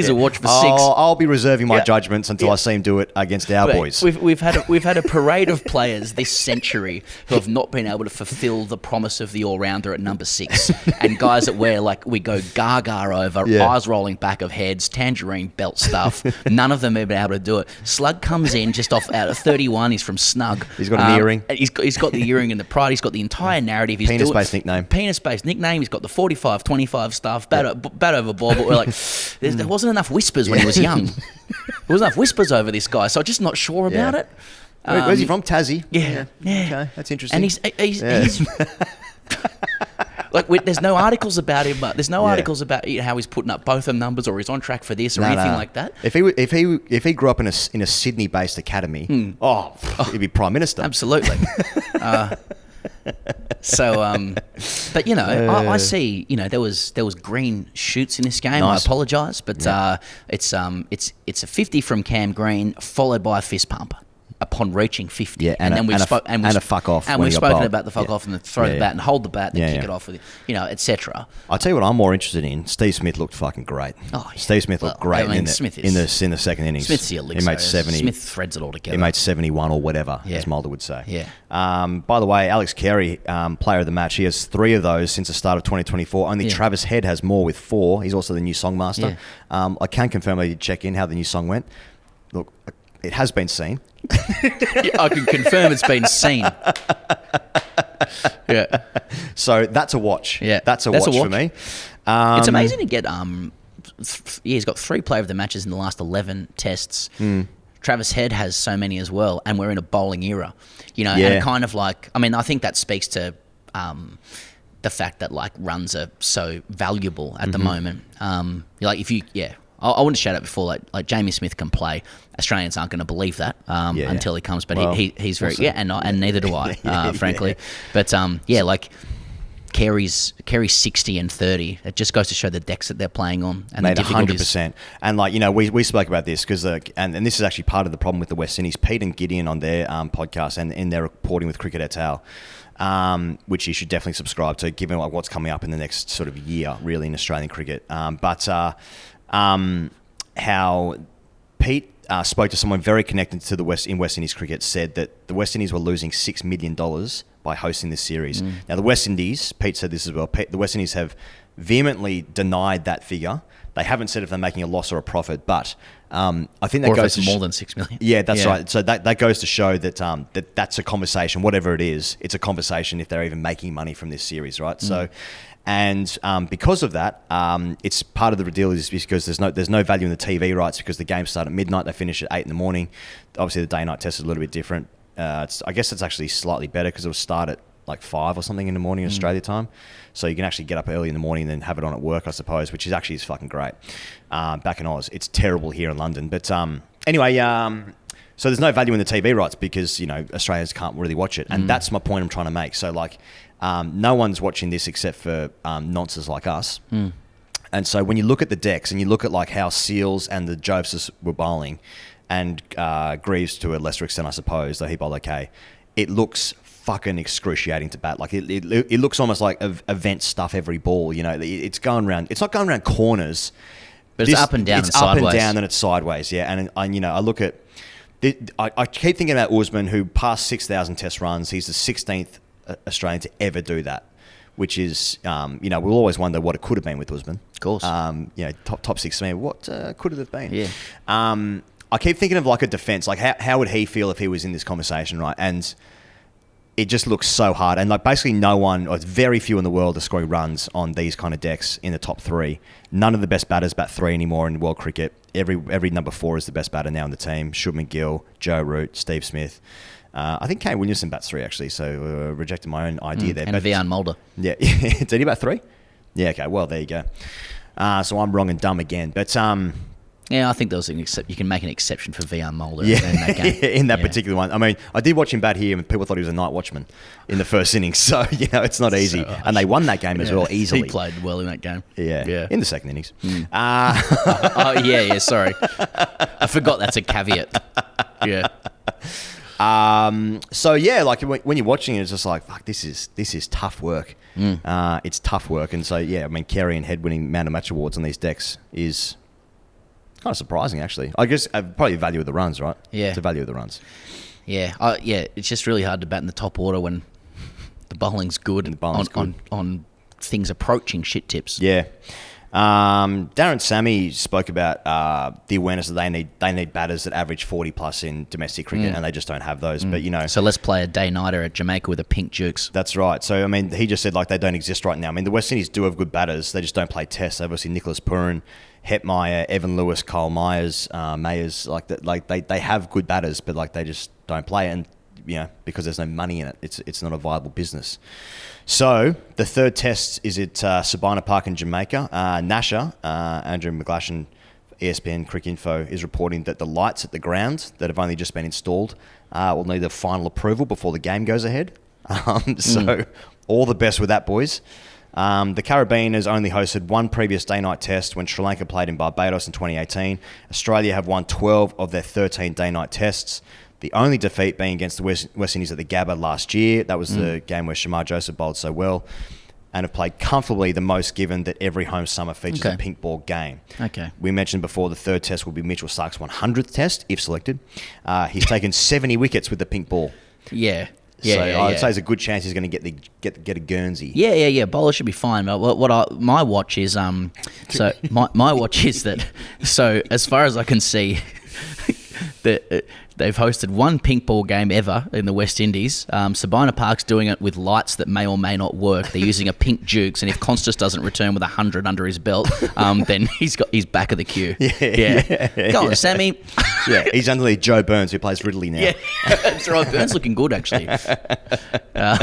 a watch for 6. I'll be reserving my judgments until I see him do it against our boys. We've had a parade of players this century who have not been able to fulfil the promise of the all-rounder at number 6, and guys that we go gaga over, eyes rolling back of heads, tangerine belt stuff. None of them have been able to do it. Slug comes in just out of 31. He's from Snug. He's got an earring. He's got the earring and the pride. He's got the entire narrative. Penis-based nickname. Penis-based nickname. He's got the 45-25 stuff, bat over ball, but we're like, there wasn't enough whispers when he was young. There wasn't enough whispers over this guy, so I'm just not sure about it. Where's he from? Tassie? Yeah. Okay, that's interesting. And he's like, there's no articles about him, but there's no articles about how he's putting up both of numbers or he's on track for this or anything like that. If he grew up in a Sydney-based academy, he'd be Prime Minister. Absolutely. But you know, I see. You know, there was green shoots in this game. Nice. I apologise, but it's a 50 from Cam Green followed by a fist pump upon reaching 50. Yeah, and a fuck off. And we've spoken about the fuck off and the throw the bat and hold the bat and kick it off with, you know, etc. I'll tell you what I'm more interested in. Steve Smith looked fucking great. Oh, yeah. Steve Smith looked great in the second innings. Smith's the elixir. He made 70. Smith threads it all together. He made 71 or whatever, as Mulder would say. Yeah. By the way, Alex Carey, player of the match, he has 3 of those since the start of 2024. Only Travis Head has more with 4. He's also the new songmaster. Yeah. I can confirm I did check in how the new song went. Look, it has been seen. I can confirm it's been seen. Yeah. So that's a watch. Yeah. That's a watch for me. It's amazing to get. He's got 3 player of the matches in the last 11 tests. Travis Head has so many as well, and we're in a bowling era. You know, and kind of like, I mean, I think that speaks to the fact that like runs are so valuable at the moment. Like if you, I wouldn't shout out before, like Jamie Smith can play. Australians aren't going to believe that until he comes, but he's very and neither do I, frankly. But like Carey's 60 and 30. It just goes to show the decks that they're playing on and the difficulties. 100%. And like, you know, we spoke about this because and this is actually part of the problem with the West Indies. Pete and Gideon on their podcast and in their reporting with Cricket et al. Which you should definitely subscribe to, given like what's coming up in the next sort of year, really, in Australian cricket. How Pete spoke to someone very connected to the West Indies cricket, said that the West Indies were losing $6 million by hosting this series. Now, the West Indies, Pete said this as well, the West Indies have vehemently denied that figure. They haven't said if they're making a loss or a profit, but I think that or goes if it's more than 6 million. Yeah, that's right. So that goes to show that that's a conversation, whatever it is, it's a conversation if they're even making money from this series, right? So, and because of that, it's part of the deal is because there's no value in the TV rights because the games start at midnight, they finish at 8 in the morning. Obviously, the day-night test is a little bit different. I guess it's actually slightly better because it'll start at like 5 or something in the morning Australia time. So you can actually get up early in the morning and then have it on at work, I suppose, which is actually fucking great. Back in Oz, it's terrible here in London. But anyway, so there's no value in the TV rights because, Australians can't really watch it. And that's my point I'm trying to make. So like, no one's watching this except for nonces like us. And so when you look at the decks and you look at like how Seals and the Josephs were bowling and Greaves to a lesser extent, I suppose, though he bowled okay, it looks fucking excruciating to bat. Like it looks almost like event stuff every ball. It's going around. It's not going around corners, but it's up and down. It's and up sideways. and down, and it's sideways. Yeah, and I look at. I keep thinking about Usman, who passed 6,000 Test runs. He's the 16th Australian to ever do that, which is we'll always wonder what it could have been with Usman. Of course. Top 6 man. What could it have been? Yeah. I keep thinking of like a defense. Like how would he feel if he was in this conversation, right? And it just looks so hard. And like basically no one, or very few in the world are scoring runs on these kind of decks in the top 3. None of the best batters bat 3 anymore in world cricket. Every number 4 is the best batter now in the team. Shubman Gill, Joe Root, Steve Smith. I think Kane Williamson bats 3 actually, so rejected my own idea there. And Vian Mulder. Yeah. Did he bat 3? Yeah, okay. Well, there you go. So I'm wrong and dumb again. But yeah, I think there was you can make an exception for Vian Mulder yeah, in that game. in that particular one. I mean, I did watch him bat here, and people thought he was a night watchman in the first innings. So it's not easy, and they won that game as well easily. He played well in that game. Yeah. In the second innings. Oh yeah. Sorry, I forgot that's a caveat. Yeah. So yeah, like when you're watching it, it's just like, fuck, this is tough work. It's tough work, and so yeah, I mean, Carey and Head winning Man of Match awards on these decks is kind of surprising, actually. I guess probably the value of the runs, right? Yeah. It's the value of the runs. Yeah. It's just really hard to bat in the top order when the bowling's good, And the bowling's good. on things approaching shit tips. Yeah. Darren Sammy spoke about the awareness that they need batters that average 40 plus in domestic cricket, and they just don't have those. But So let's play a day-nighter at Jamaica with a pink Jukes. That's right. So I mean, he just said like they don't exist right now. I mean, the West Indies do have good batters. They just don't play tests. Obviously, Nicholas Purin, Hetmeyer, Evan Lewis, Kyle Myers, Mayers, like that. Like they have good batters, but like they just don't play, and because there's no money in it, it's not a viable business. So the third test is at Sabina Park in Jamaica. Nasher, Andrew McGlashan, ESPN Cricket Info, is reporting that the lights at the ground that have only just been installed will need the final approval before the game goes ahead. So all the best with that, boys. The Caribbean has only hosted one previous day-night test when Sri Lanka played in Barbados in 2018. Australia have won 12 of their 13 day-night tests. The only defeat being against the West Indies at the Gabba last year. That was the game where Shamar Joseph bowled so well, and have played comfortably the most, given that every home summer features a pink ball game. Okay. We mentioned before the third test will be Mitchell Stark's 100th test, if selected. He's taken 70 wickets with the pink ball. Yeah. So I'd say there's a good chance he's going to get a Guernsey. Yeah. Bowler should be fine. But my watch is my watch is that. So as far as I can see, they've hosted one pink ball game ever in the West Indies. Sabina Park's doing it with lights that may or may not work. They're using a pink Jukes, and if Constas doesn't return with 100 under his belt, then he's back of the queue. Yeah. Go on, Sammy. Yeah, he's underneath Joe Burns, who plays Ridley now. Yeah, that's right. Burns looking good, actually.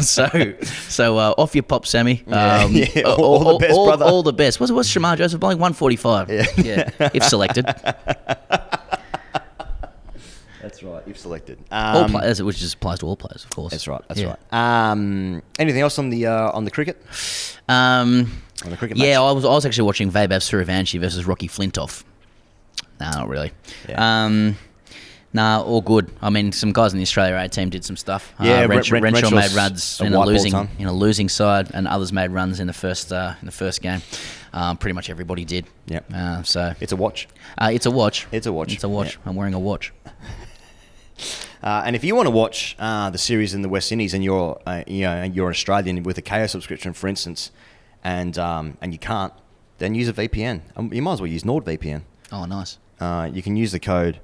So off your pop, Sammy. All the best, brother. All the best. What's Shamar Joseph bowling? 145. Yeah, if selected. That's right, if selected. All players, which just applies to all players, of course. That's right. Anything else on the cricket? On the cricket match? Yeah, I was actually watching Vaibhav Suryavanshi versus Rocky Flintoff. No, not really. Yeah. Nah, all good. I mean, some guys in the Australia A team did some stuff. Yeah, Renshaw made runs in white a losing side, and others made runs in the first game. Pretty much everybody did. Yeah. So it's a watch. It's a watch. It's a watch. It's a watch. Yeah. I'm wearing a watch. And if you want to watch the series in the West Indies and you're you're Australian with a KO subscription, for instance, and you can't, then use a VPN. You might as well use NordVPN. Oh, nice. You can use the code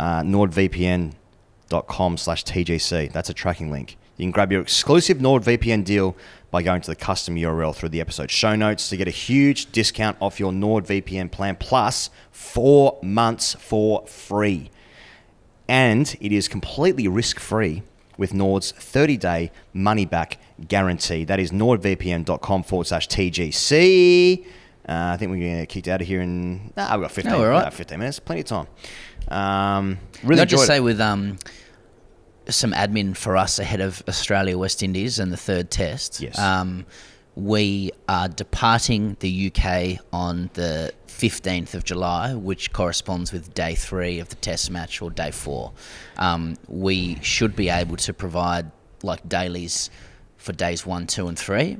nordvpn.com/TGC. That's a tracking link. You can grab your exclusive NordVPN deal by going to the custom URL through the episode show notes to get a huge discount off your NordVPN plan, plus 4 months for free. And it is completely risk-free with Nord's 30-day money-back guarantee. That is nordvpn.com/TGC. I think we're going to get kicked out of here in... we've got 15, we're right. 15 minutes. Plenty of time. Really I'd just say with some admin for us ahead of Australia, West Indies and the third test. Yes. We are departing the UK on the 15th of July, which corresponds with day 3 of the test match, or day 4. We should be able to provide like dailies for days 1, 2 and 3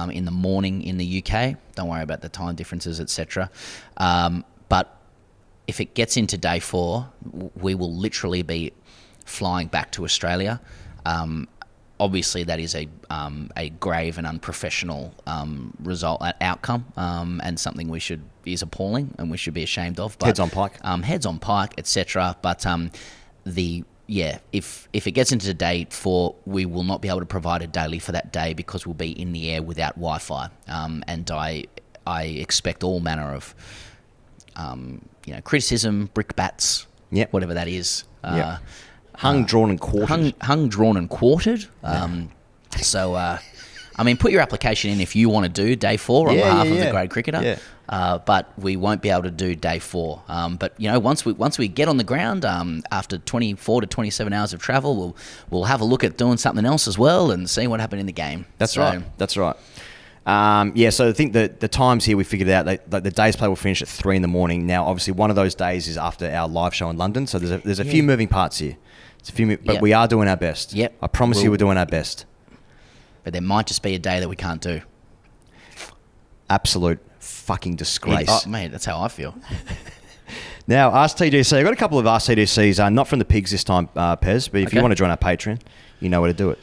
in the morning in the UK. Don't worry about the time differences, etc. But if it gets into day 4, we will literally be flying back to Australia. Obviously, that is a grave and unprofessional outcome, and something is appalling and we should be ashamed of. But, heads on pike. Heads on pike, etc. But if it gets into day 4, we will not be able to provide a daily for that day because we'll be in the air without Wi-Fi. And I expect all manner of criticism, brickbats, whatever that is. Hung, drawn and quartered. Hung, drawn and quartered. Put your application in if you want to do day 4 on behalf of the grade cricketer. Yeah. But we won't be able to do day 4. But once we get on the ground, after 24 to 27 hours of travel, we'll have a look at doing something else as well and see what happened in the game. That's right. So I think that the times here, we figured out that the day's play will finish at 3 in the morning. Now, obviously, one of those days is after our live show in London, so there's a few moving parts here. But we are doing our best. Yep. I promise you we're doing our best. But there might just be a day that we can't do. Absolute fucking disgrace. Oh, mate, that's how I feel. Now, Ask TGC. I've got a couple of Ask TGCs, not from the pigs this time, Pez, but if you want to join our Patreon, you know where to do it.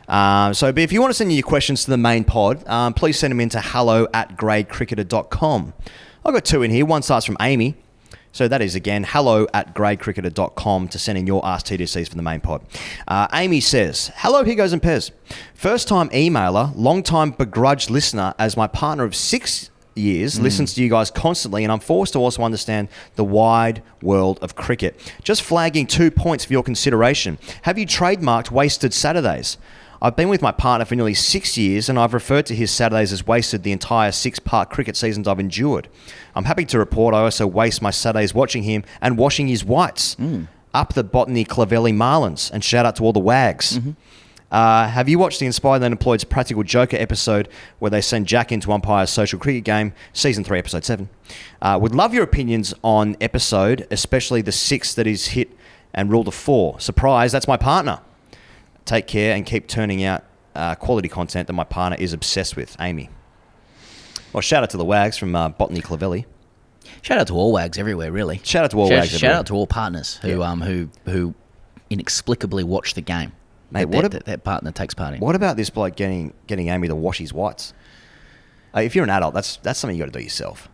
But if you want to send your questions to the main pod, please send them in to hello@gradecricketer.com. I've got 2 in here. One starts from Amy. So that is, again, hello@gradecricketer.com to send in your Ask TDCs for the main pod. Amy says, hello, Higgins and Pez. First-time emailer, long-time begrudged listener, as my partner of 6 years listens to you guys constantly, and I'm forced to also understand the wide world of cricket. Just flagging 2 points for your consideration. Have you trademarked wasted Saturdays? I've been with my partner for nearly 6 years, and I've referred to his Saturdays as wasted the entire 6-part cricket seasons I've endured. I'm happy to report I also waste my Saturdays watching him and washing his whites. Up the Botany Clavelli Marlins, and shout out to all the wags. Have you watched the Inspired and Unemployed's Practical Joker episode where they send Jack into umpire's social cricket game, season 3, episode 7? Would love your opinions on episode, especially the 6 that is hit and ruled a 4. Surprise, that's my partner. Take care and keep turning out quality content that my partner is obsessed with. Amy. Well, shout out to the wags from Botany Clavelli. Shout out to all wags everywhere, really. Shout out to all wags everywhere. Shout out to all partners who inexplicably watch the game. Mate, that partner takes part in. What about this bloke getting Amy to wash his whites? If you're an adult, that's something you got to do yourself.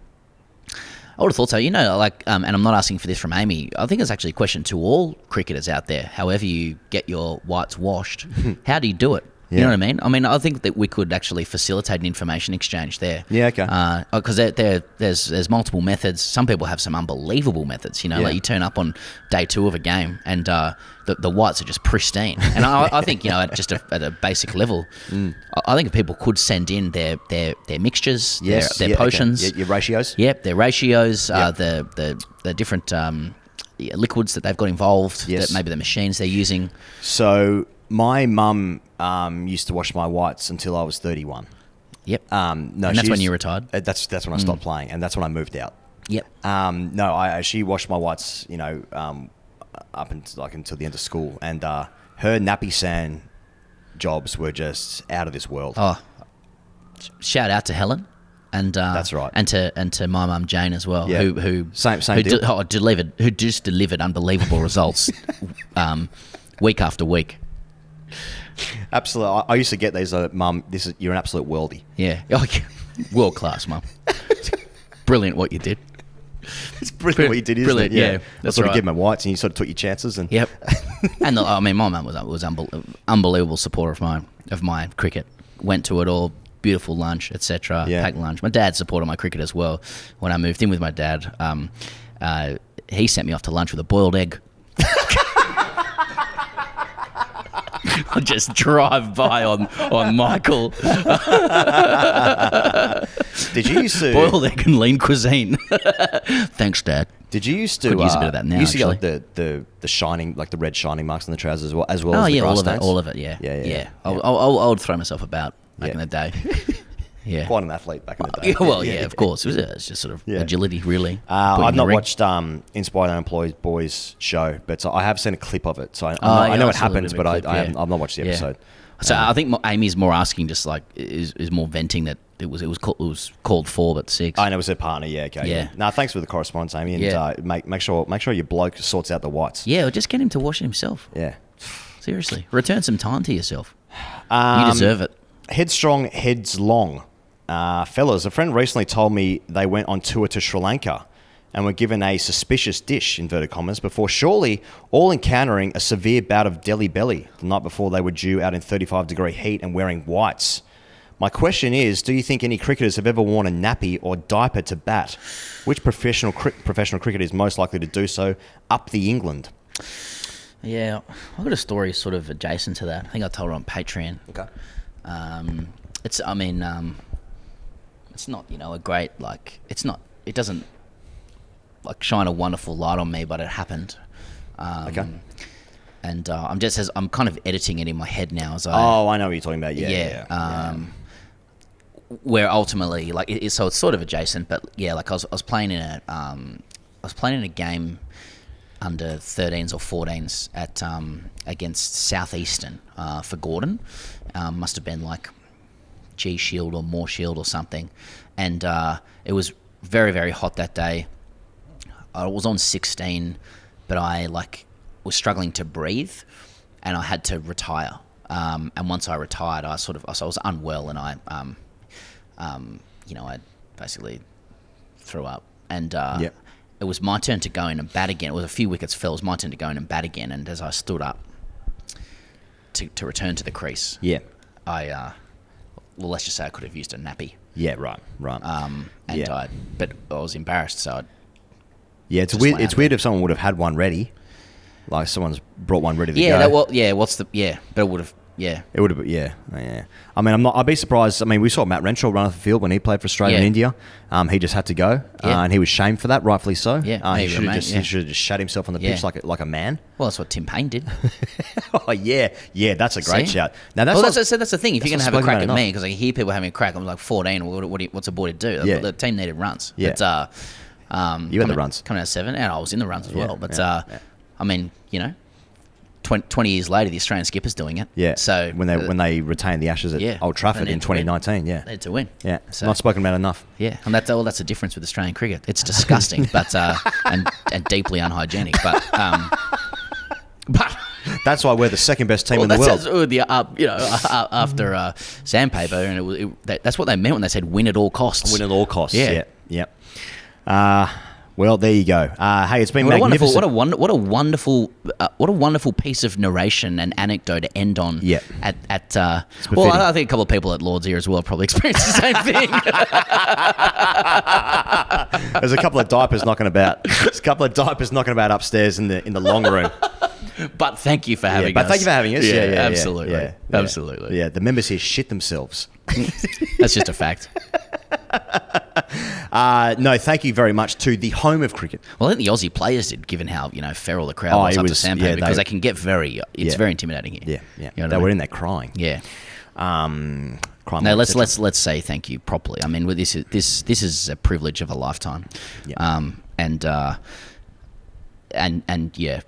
I would have thought so. And I'm not asking for this from Amy. I think it's actually a question to all cricketers out there. However you get your whites washed, how do you do it? You know what I mean? I think that we could actually facilitate an information exchange there. Yeah, okay. Because there's multiple methods. Some people have some unbelievable methods. Like you turn up on day 2 of a game and the whites are just pristine. And I think at a basic level, I think if people could send in their mixtures, their potions, okay. Your ratios. Yep, their ratios, the different liquids that they've got involved. Yes. That maybe the machines they're using. So my mum used to wash my whites until I was 31. Yep. And that's when you retired? That's when I stopped playing, and that's when I moved out. Yep. She washed my whites, up until the end of school, and her nappy sand jobs were just out of this world. Oh, shout out to Helen, and that's right, and to my mum Jane as well, who same deal. Who just delivered unbelievable results. week after week. Absolutely. I used to get these, Mum, you're an absolute worldie. Yeah. Oh, yeah. World class, Mum. Brilliant what you did. It's brilliant what you did, isn't Brilliant, it? yeah. I That's sort of right. give them whites and you sort of took your chances. And Yep. And I mean, my mum was unbelievable supporter of my cricket. Went to it all, beautiful lunch, etc. Yeah. Packed lunch. My dad supported my cricket as well. When I moved in with my dad, he sent me off to lunch with a boiled egg. I just drive by on Michael. did you used to Boiled egg and lean cuisine. Thanks, Dad. Did you used to Could use a bit of that now, You used to get actually. like the shining, like the red shining marks on the trousers as well as Oh the yeah, grass all of it, stains? all of it. Yeah, Yeah. I would throw myself about back Yeah. in the day. Yeah. Quite an athlete back in the day. Yeah, well, yeah, of course. It's just sort of Yeah. agility, really. I've Putting not the rig- watched Inspired Unemployed Boys show, but I have seen a clip of it, so I yeah, know I it saw a happens, little but bit of I clip, haven't, yeah. I've not watched the Yeah. episode. So I think Amy's more asking, just like is more venting that it was called 4 but 6. I know it was her partner. Yeah, okay. Yeah. No, thanks for the correspondence, Amy, and Yeah. make sure your bloke sorts out the whites. Yeah, or just get him to wash it himself. Yeah. Seriously, return some time to yourself. You deserve it. Headstrong, heads long. Fellas, a friend recently told me they went on tour to Sri Lanka and were given a suspicious dish, inverted commas, before surely all encountering a severe bout of deli belly the night before they were due out in 35-degree heat and wearing whites. My question is, do you think any cricketers have ever worn a nappy or diaper to bat? Which professional cricketer is most likely to do so up the England? Yeah, I've got a story sort of adjacent to that. I think I told her on Patreon. Okay. It's not, a great, it doesn't, shine a wonderful light on me, but it happened. Okay. And I'm kind of editing it in my head now as I... Oh, I know what you're talking about. Yeah. Where ultimately, so it's sort of adjacent, but yeah, I was playing in a game under 13s or 14s at against Southeastern for Gordon. Must have been like G Shield or More Shield or something, and it was very, very hot that day. I was on 16, but I was struggling to breathe, and I had to retire. And once I retired, I was unwell, and I basically threw up, and Yep. it was my turn to go in and bat again. It was a few wickets fell. It was my turn to go in and bat again, and as I stood up to return to the crease, Yeah. let's just say I could have used a nappy. Yeah, right. But I was embarrassed, so Yeah, it's Just weird. went It's out weird there. if someone would have had one ready, like someone's brought one ready to yeah, go. but it would have, yeah. It would have been, yeah. I mean, I'd be surprised. I mean, we saw Matt Renshaw run off the field when he played for Australia and Yeah. India. He just had to go, Yeah. and he was shamed for that, rightfully so. Yeah, he maybe, should have mate, just yeah. he should have just shat himself on the pitch Yeah. like a man. Well, that's what Tim Payne did. Oh yeah, that's a great See? shout. Now that's Well, not- that's the thing. If that's you're going to not have a spoken crack about at me, enough. because I hear people having a crack, I'm like 14. What's a boy to do? Yeah. The team needed runs. Yeah. But, You had the runs. coming out of 7, and I was in the runs as Yeah, well. But yeah. I mean, 20 years later, the Australian skipper's doing it. Yeah. So when they retained the Ashes at yeah, Old Trafford they in need to win. 2019, yeah, they had to win. yeah, So- not spoken about enough. Yeah, and that's the difference with Australian cricket. It's disgusting, but and deeply unhygienic. But That's why we're the second best team in the that's world. after sandpaper, and that's what they meant when they said win at all costs. Win at all costs. Yeah. Yeah. Well, there you go. Hey, it's been What a magnificent. wonderful piece of narration and anecdote to end on. Yeah. Well, befitting. I think a couple of people at Lord's here as well probably experienced the same thing. There's a couple of diapers knocking about. There's a couple of diapers knocking about upstairs in the long room. But thank you for having But us. thank you for having us. Yeah, absolutely, absolutely. Yeah, the members here shit themselves. That's just a fact. No, thank you very much to the home of cricket. Well, I think the Aussie players did, given how feral the crowd Oh, was it up to was- sandpaper, yeah, because they- they can get very. It's Yeah. very intimidating here. Yeah. You know what They I were mean? in there crying. Yeah. Crime. No, rate, etc. let's say thank you properly. I mean, with this is a privilege of a lifetime. Yeah. And yeah,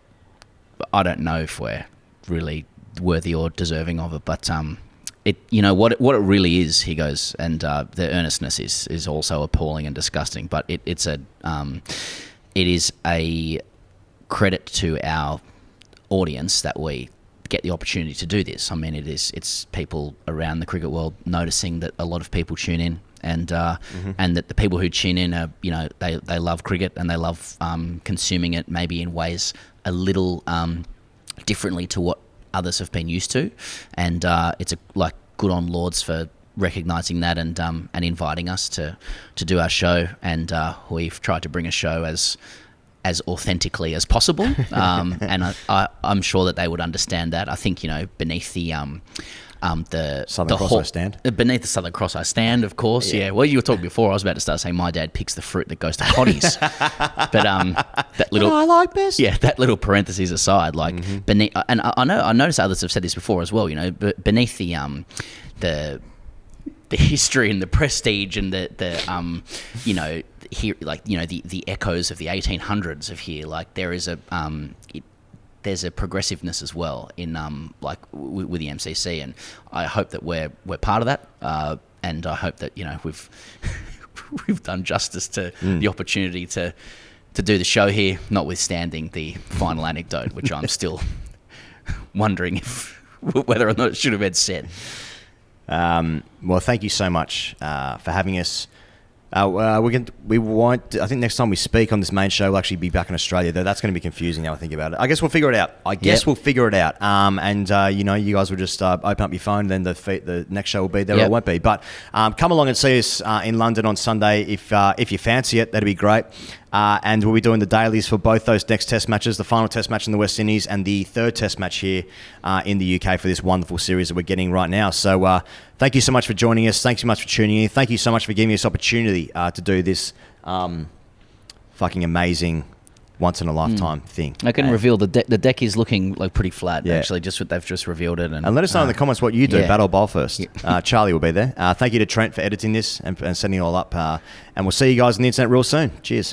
I don't know if we're really worthy or deserving of it, but it what it really is. He goes, and the earnestness is also appalling and disgusting. But it is a credit to our audience that we get the opportunity to do this. I mean, it's people around the cricket world noticing that a lot of people tune in, and that the people who tune in are, you know, they love cricket and they love consuming it maybe in ways a little differently to what others have been used to, and it's good on Lords for recognising that and inviting us to do our show, and we've tried to bring a show as authentically as possible, and I'm sure that they would understand that. I think, you know, beneath the Southern Cross I stand. Beneath the Southern Cross I stand, of course. Yeah. Well, you were talking before. I was about to start saying my dad picks the fruit that goes to potties. But that little, I like best. Yeah, that little parentheses aside, like beneath, and I noticed others have said this before as well. You know, but beneath the history and the prestige and the you know, here, like, you know, the echoes of the 1800s of here, like there is there's a progressiveness as well in with the MCC, and I hope that we're part of that, and I hope that, you know, we've done justice to the opportunity to do the show here, notwithstanding the final anecdote, which I'm still wondering whether or not it should have been said. Well, thank you so much for having us. We won't. I think next time we speak on this main show, we'll actually be back in Australia. Though that's going to be confusing now I think about it. I guess we'll figure it out. We'll figure it out. And you know, you guys will just open up your phone. Then the next show will be there. Or it won't be. But come along and see us in London on Sunday if you fancy it. That'd be great. And we'll be doing the dailies for both those next test matches, the final test match in the West Indies and the third test match here in the UK for this wonderful series that we're getting right now. So thank you so much for joining us. Thanks so much for tuning in. Thank you so much for giving us opportunity to do this fucking amazing once-in-a-lifetime thing. I can reveal the deck is looking like pretty flat, actually. They've just revealed it. And let us know in the comments what you do, bat or bowl first. Charlie will be there. Thank you to Trent for editing this and setting it all up. And we'll see you guys on the internet real soon. Cheers.